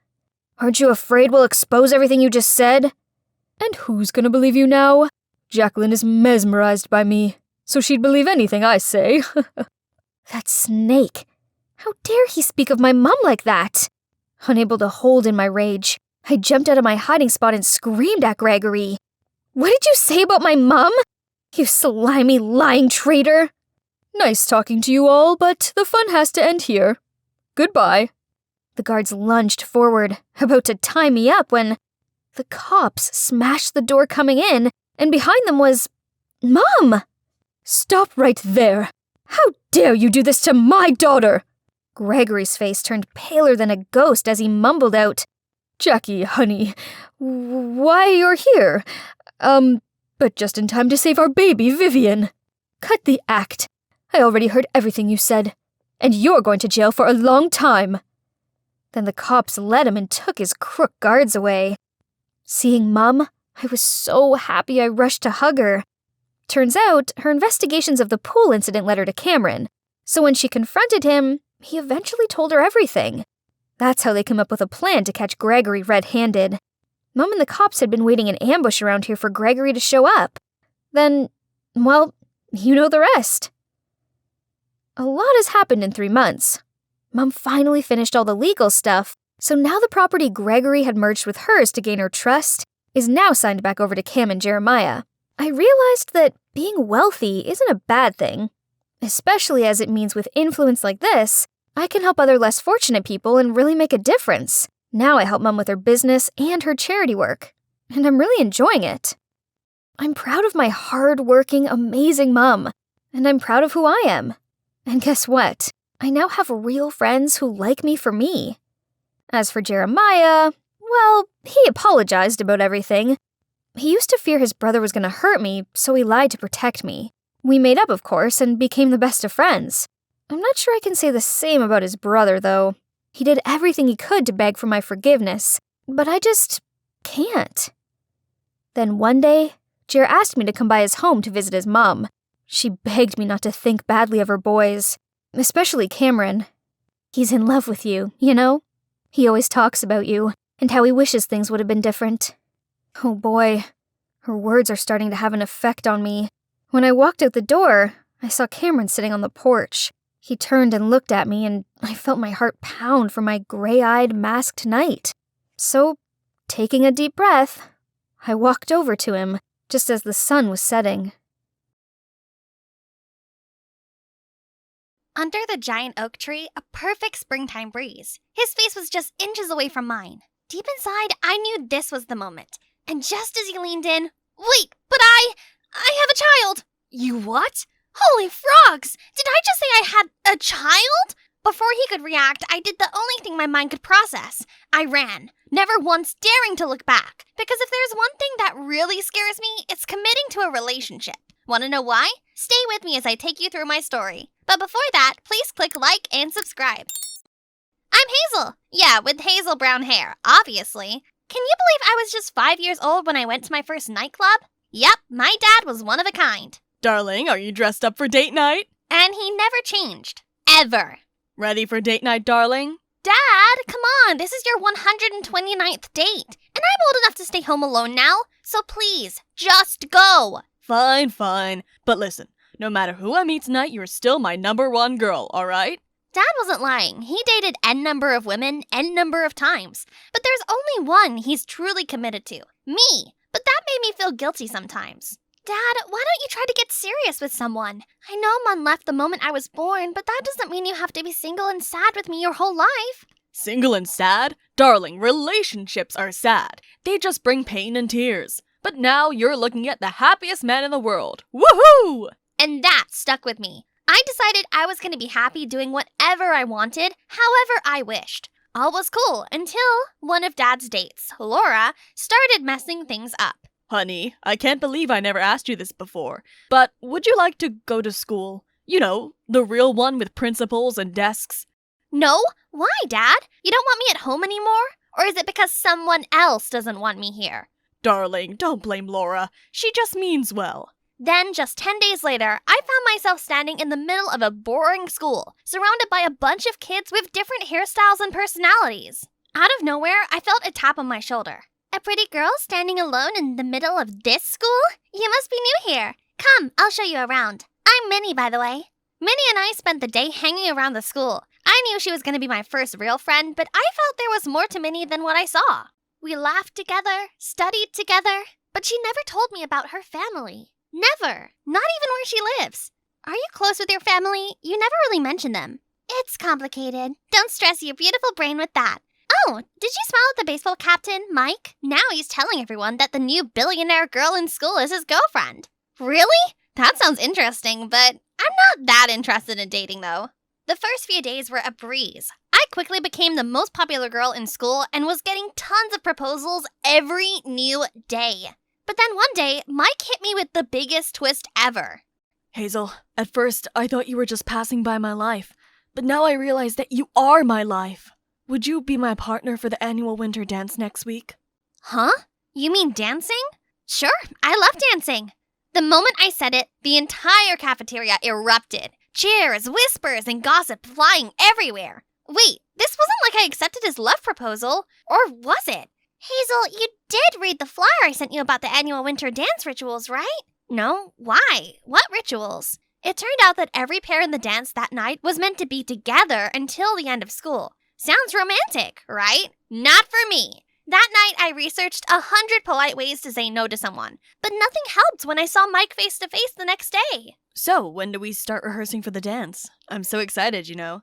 Aren't you afraid we'll expose everything you just said? And who's gonna believe you now? Jacqueline is mesmerized by me, so she'd believe anything I say. That snake. How dare he speak of my mum like that? Unable to hold in my rage, I jumped out of my hiding spot and screamed at Gregory. What did you say about my mum? You slimy, lying traitor! Nice talking to you all, but the fun has to end here. Goodbye. The guards lunged forward, about to tie me up when the cops smashed the door coming in, and behind them was Mum! Stop right there! How dare you do this to my daughter? Gregory's face turned paler than a ghost as he mumbled out, Jackie, honey, why you're here? But just in time to save our baby, Vivian. Cut the act. I already heard everything you said, and you're going to jail for a long time. Then the cops led him and took his crook guards away. Seeing Mum, I was so happy I rushed to hug her. Turns out, her investigations of the pool incident led her to Cameron, so when she confronted him, he eventually told her everything. That's how they came up with a plan to catch Gregory red-handed. Mum and the cops had been waiting in ambush around here for Gregory to show up. Then, well, you know the rest. A lot has happened in 3 months. Mum finally finished all the legal stuff, so now the property Gregory had merged with hers to gain her trust is now signed back over to Cam and Jeremiah. I realized that being wealthy isn't a bad thing, especially as it means with influence like this, I can help other less fortunate people and really make a difference. Now I help Mum with her business and her charity work, and I'm really enjoying it. I'm proud of my hard-working, amazing Mum, and I'm proud of who I am. And guess what? I now have real friends who like me for me. As for Jeremiah, well, he apologized about everything. He used to fear his brother was going to hurt me, so he lied to protect me. We made up, of course, and became the best of friends. I'm not sure I can say the same about his brother, though. He did everything he could to beg for my forgiveness, but I just can't. Then one day, Jer asked me to come by his home to visit his mom. She begged me not to think badly of her boys, especially Cameron. He's in love with you, you know? He always talks about you, and how he wishes things would have been different. Oh boy, her words are starting to have an effect on me. When I walked out the door, I saw Cameron sitting on the porch. He turned and looked at me, and I felt my heart pound for my gray-eyed, masked knight. So, taking a deep breath, I walked over to him, just as the sun was setting. Under the giant oak tree, a perfect springtime breeze. His face was just inches away from mine. Deep inside, I knew this was the moment. And just as he leaned in, wait, but I have a child! You what? Holy frogs! Did I just say I had a child? Before he could react, I did the only thing my mind could process. I ran, never once daring to look back. Because if there's one thing that really scares me, it's committing to a relationship. Want to know why? Stay with me as I take you through my story. But before that, please click like and subscribe. I'm Hazel. Yeah, with hazel brown hair, obviously. Can you believe I was just 5 years old when I went to my first nightclub? Yep, my dad was one of a kind. Darling, are you dressed up for date night? And he never changed. Ever. Ready for date night, darling? Dad, come on, this is your 129th date. And I'm old enough to stay home alone now, so please, just go. Fine. But listen, no matter who I meet tonight, you're still my #1 girl, alright? Dad wasn't lying. He dated N number of women, N number of times. But there's only one he's truly committed to. Me. But that made me feel guilty sometimes. Dad, why don't you try to get serious with someone? I know Mom left the moment I was born, but that doesn't mean you have to be single and sad with me your whole life. Single and sad? Darling, relationships are sad. They just bring pain and tears. But now you're looking at the happiest man in the world. Woohoo! And that stuck with me. I decided I was going to be happy doing whatever I wanted, however I wished. All was cool until one of Dad's dates, Laura, started messing things up. Honey, I can't believe I never asked you this before, but would you like to go to school? You know, the real one with principals and desks. No? Why, Dad? You don't want me at home anymore? Or is it because someone else doesn't want me here? Darling, don't blame Laura. She just means well. Then, just 10 days later, I found myself standing in the middle of a boring school, surrounded by a bunch of kids with different hairstyles and personalities. Out of nowhere, I felt a tap on my shoulder. A pretty girl standing alone in the middle of this school? You must be new here. Come, I'll show you around. I'm Minnie, by the way. Minnie and I spent the day hanging around the school. I knew she was going to be my first real friend, but I felt there was more to Minnie than what I saw. We laughed together, studied together, but she never told me about her family. Never. Not even where she lives. Are you close with your family? You never really mention them. It's complicated. Don't stress your beautiful brain with that. Oh, did you smile at the baseball captain, Mike? Now he's telling everyone that the new billionaire girl in school is his girlfriend. Really? That sounds interesting, but I'm not that interested in dating, though. The first few days were a breeze. I quickly became the most popular girl in school and was getting tons of proposals every new day. But then one day, Mike hit me with the biggest twist ever. Hazel, at first I thought you were just passing by my life, but now I realize that you are my life. Would you be my partner for the annual winter dance next week? Huh? You mean dancing? Sure, I love dancing. The moment I said it, the entire cafeteria erupted. Cheers, whispers, and gossip flying everywhere. Wait, this wasn't like I accepted his love proposal, or was it? Hazel, you did read the flyer I sent you about the annual winter dance rituals, right? No? Why? What rituals? It turned out that every pair in the dance that night was meant to be together until the end of school. Sounds romantic, right? Not for me. That night, I researched 100 polite ways to say no to someone, but nothing helped when I saw Mike face to face the next day. So, when do we start rehearsing for the dance? I'm so excited, you know.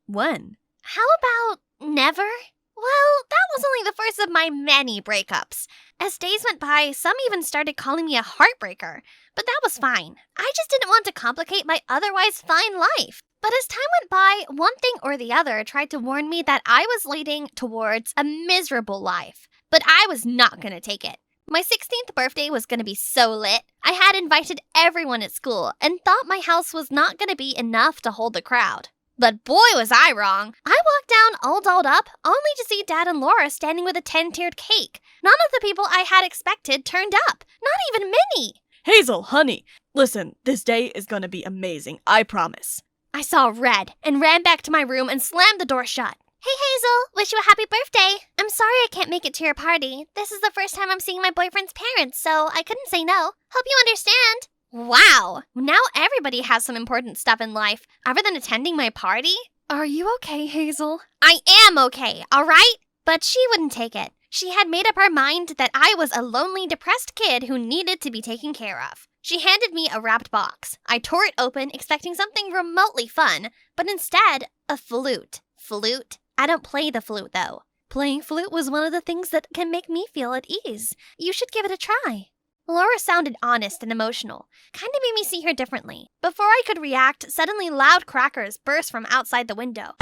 When? How about never? Well, that was only the first of my many breakups. As days went by, some even started calling me a heartbreaker, but that was fine. I just didn't want to complicate my otherwise fine life. But as time went by, one thing or the other tried to warn me that I was leading towards a miserable life. But I was not going to take it. My 16th birthday was going to be so lit. I had invited everyone at school and thought my house was not going to be enough to hold the crowd. But boy was I wrong. I walked down all dolled up, only to see Dad and Laura standing with a 10-tiered cake. None of the people I had expected turned up. Not even Minnie. Hazel, honey, listen, this day is gonna be amazing, I promise. I saw red and ran back to my room and slammed the door shut. Hey Hazel, wish you a happy birthday. I'm sorry I can't make it to your party. This is the first time I'm seeing my boyfriend's parents, so I couldn't say no. Hope you understand. Wow, now everybody has some important stuff in life, other than attending my party? Are you okay, Hazel? I am okay, alright? But she wouldn't take it. She had made up her mind that I was a lonely, depressed kid who needed to be taken care of. She handed me a wrapped box. I tore it open, expecting something remotely fun, but instead, a flute. Flute? I don't play the flute, though. Playing flute was one of the things that can make me feel at ease. You should give it a try. Laura sounded honest and emotional. Kind of made me see her differently. Before I could react, suddenly loud crackers burst from outside the window.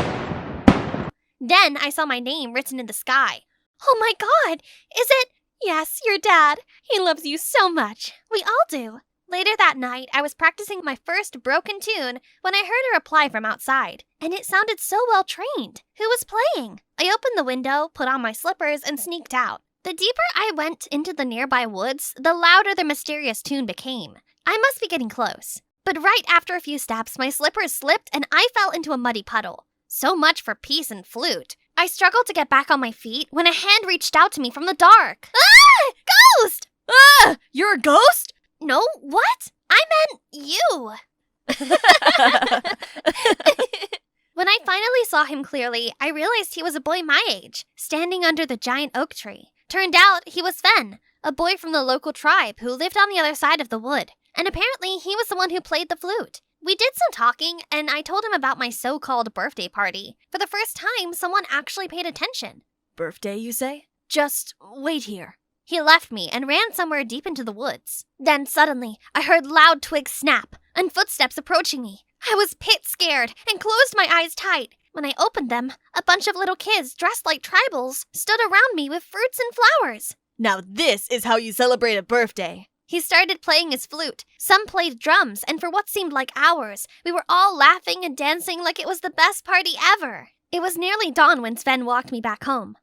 Then I saw my name written in the sky. Oh my God! Is it? Yes, your dad. He loves you so much. We all do. Later that night, I was practicing my first broken tune when I heard a reply from outside, and it sounded so well trained. Who was playing? I opened the window, put on my slippers, and sneaked out. The deeper I went into the nearby woods, the louder the mysterious tune became. I must be getting close. But right after a few steps, my slippers slipped and I fell into a muddy puddle. So much for peace and flute. I struggled to get back on my feet when a hand reached out to me from the dark. Ah! Ghost! Ah! You're a ghost? No, what? I meant you. When I finally saw him clearly, I realized he was a boy my age, standing under the giant oak tree. Turned out he was Sven, a boy from the local tribe who lived on the other side of the wood. And apparently he was the one who played the flute. We did some talking, and I told him about my so-called birthday party. For the first time, someone actually paid attention. Birthday, you say? Just wait here. He left me and ran somewhere deep into the woods. Then suddenly, I heard loud twigs snap and footsteps approaching me. I was pit scared and closed my eyes tight. When I opened them, a bunch of little kids dressed like tribals stood around me with fruits and flowers. Now this is how you celebrate a birthday. He started playing his flute. Some played drums, and for what seemed like hours, we were all laughing and dancing like it was the best party ever. It was nearly dawn when Sven walked me back home.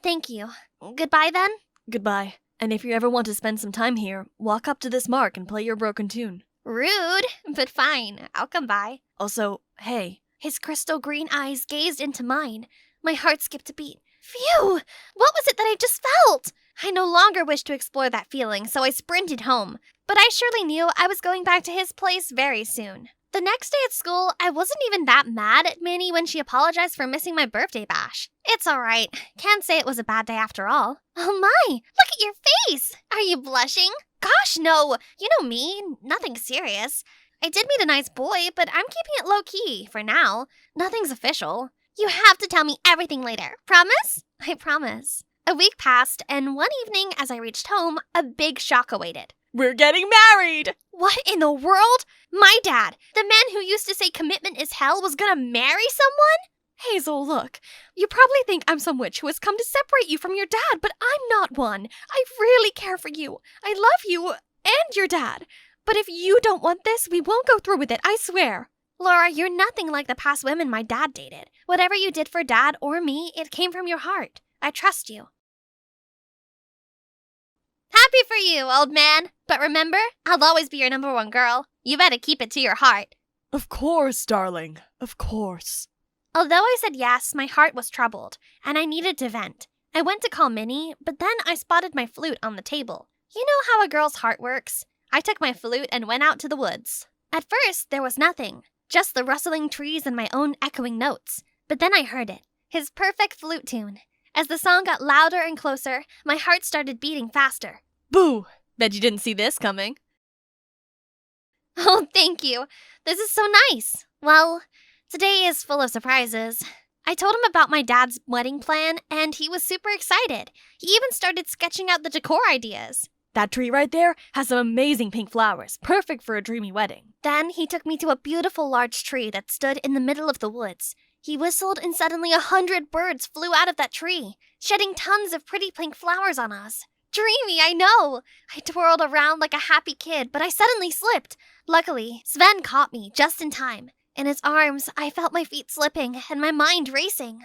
Thank you. Goodbye then? Goodbye. And if you ever want to spend some time here, walk up to this mark and play your broken tune. Rude, but fine. I'll come by. Also, hey. His crystal green eyes gazed into mine. My heart skipped a beat. Phew! What was it that I just felt? I no longer wished to explore that feeling, so I sprinted home. But I surely knew I was going back to his place very soon. The next day at school, I wasn't even that mad at Minnie when she apologized for missing my birthday bash. It's alright. Can't say it was a bad day after all. Oh my! Look at your face! Are you blushing? Gosh, no! You know me. Nothing serious. I did meet a nice boy, but I'm keeping it low-key for now. Nothing's official. You have to tell me everything later. Promise? I promise. A week passed, and one evening as I reached home, a big shock awaited. We're getting married! What in the world? My dad, the man who used to say commitment is hell, was gonna marry someone? Hazel, look. You probably think I'm some witch who has come to separate you from your dad, but I'm not one. I really care for you. I love you and your dad. But if you don't want this, we won't go through with it, I swear. Laura, you're nothing like the past women my dad dated. Whatever you did for dad or me, it came from your heart. I trust you. Happy for you, old man. But remember, I'll always be your number one girl. You better keep it to your heart. Of course, darling. Of course. Although I said yes, my heart was troubled, and I needed to vent. I went to call Minnie, but then I spotted my flute on the table. You know how a girl's heart works? I took my flute and went out to the woods. At first, there was nothing, just the rustling trees and my own echoing notes. But then I heard it, his perfect flute tune. As the song got louder and closer, my heart started beating faster. Boo! Bet you didn't see this coming. Oh, thank you. This is so nice. Well, today is full of surprises. I told him about my dad's wedding plan, and he was super excited. He even started sketching out the decor ideas. That tree right there has some amazing pink flowers, perfect for a dreamy wedding. Then he took me to a beautiful large tree that stood in the middle of the woods. He whistled, and suddenly 100 birds flew out of that tree, shedding tons of pretty pink flowers on us. Dreamy, I know! I twirled around like a happy kid, but I suddenly slipped. Luckily, Sven caught me just in time. In his arms, I felt my feet slipping and my mind racing.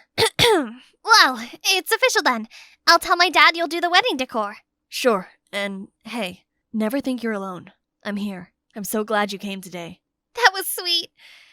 Well, it's official then. I'll tell my dad you'll do the wedding decor. Sure, and hey, never think you're alone. I'm here. I'm so glad you came today. That was sweet.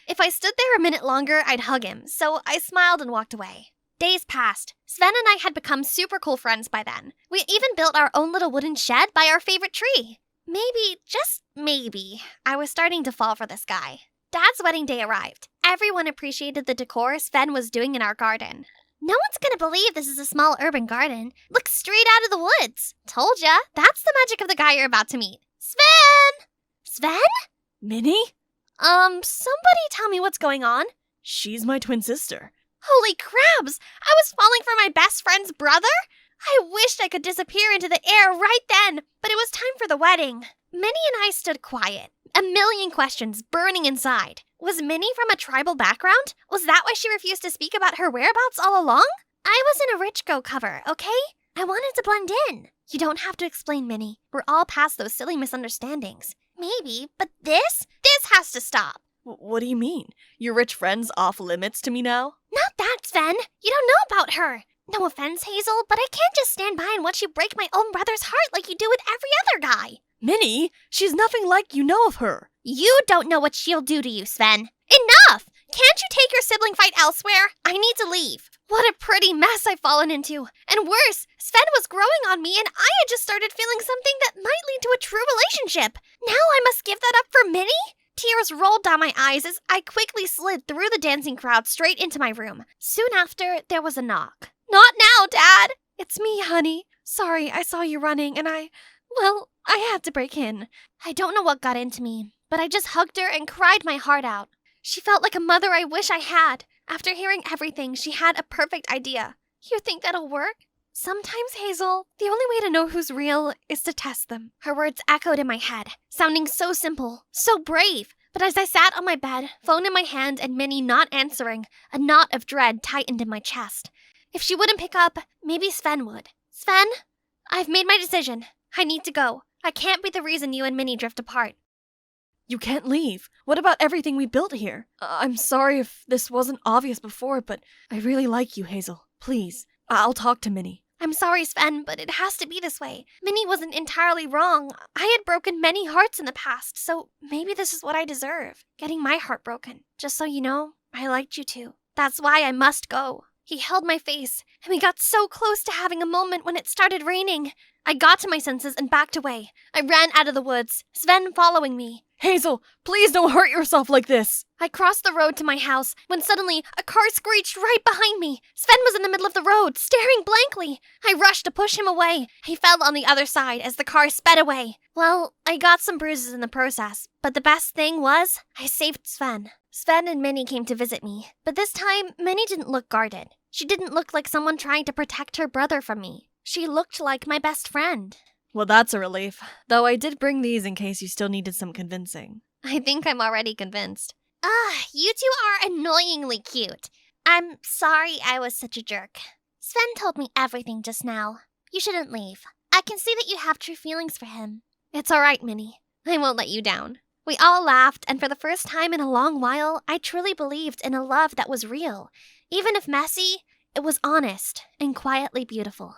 If I stood there a minute longer, I'd hug him, so I smiled and walked away. Days passed. Sven and I had become super cool friends by then. We even built our own little wooden shed by our favorite tree. Maybe, just maybe, I was starting to fall for this guy. Dad's wedding day arrived. Everyone appreciated the decor Sven was doing in our garden. No one's gonna believe this is a small urban garden. Look straight out of the woods. Told ya, that's the magic of the guy you're about to meet. Sven! Sven? Minnie? Somebody tell me what's going on. She's my twin sister. Holy crabs! I was falling for my best friend's brother? I wished I could disappear into the air right then, but it was time for the wedding. Minnie and I stood quiet, a million questions burning inside. Was Minnie from a tribal background? Was that why she refused to speak about her whereabouts all along? I was in a Rich Go cover, okay? I wanted to blend in. You don't have to explain, Minnie. We're all past those silly misunderstandings. Maybe, but this has to stop. What do you mean? Your rich friend's off limits to me now? Not that, Sven. You don't know about her. No offense, Hazel, but I can't just stand by and watch you break my own brother's heart like you do with every other guy. Minnie, she's nothing like you know of her. You don't know what she'll do to you, Sven. Enough! Can't you take your sibling fight elsewhere? I need to leave. What a pretty mess I've fallen into. And worse, Sven was growing on me and I had just started feeling something that might lead to a true relationship. Now I must give that up for Minnie? Tears rolled down my eyes as I quickly slid through the dancing crowd straight into my room. Soon after, there was a knock. Not now, Dad! It's me, honey. Sorry, I saw you running and I had to break in. I don't know what got into me, but I just hugged her and cried my heart out. She felt like a mother I wish I had. After hearing everything, she had a perfect idea. You think that'll work? Sometimes, Hazel, the only way to know who's real is to test them. Her words echoed in my head, sounding so simple, so brave. But as I sat on my bed, phone in my hand and Minnie not answering, a knot of dread tightened in my chest. If she wouldn't pick up, maybe Sven would. Sven, I've made my decision. I need to go. I can't be the reason you and Minnie drift apart. You can't leave. What about everything we built here? I'm sorry if this wasn't obvious before, but I really like you, Hazel. Please, I'll talk to Minnie. I'm sorry, Sven, but it has to be this way. Minnie wasn't entirely wrong. I had broken many hearts in the past, so maybe this is what I deserve. Getting my heart broken. Just so you know, I liked you too. That's why I must go. He held my face, and we got so close to having a moment when it started raining. I got to my senses and backed away. I ran out of the woods, Sven following me. Hazel, please don't hurt yourself like this. I crossed the road to my house when suddenly a car screeched right behind me. Sven was in the middle of the road, staring blankly. I rushed to push him away. He fell on the other side as the car sped away. Well, I got some bruises in the process, but the best thing was I saved Sven. Sven and Minnie came to visit me, but this time Minnie didn't look guarded. She didn't look like someone trying to protect her brother from me. She looked like my best friend. Well, that's a relief. Though I did bring these in case you still needed some convincing. I think I'm already convinced. You two are annoyingly cute. I'm sorry I was such a jerk. Sven told me everything just now. You shouldn't leave. I can see that you have true feelings for him. It's all right, Minnie. I won't let you down. We all laughed, and for the first time in a long while, I truly believed in a love that was real. Even if messy, it was honest and quietly beautiful.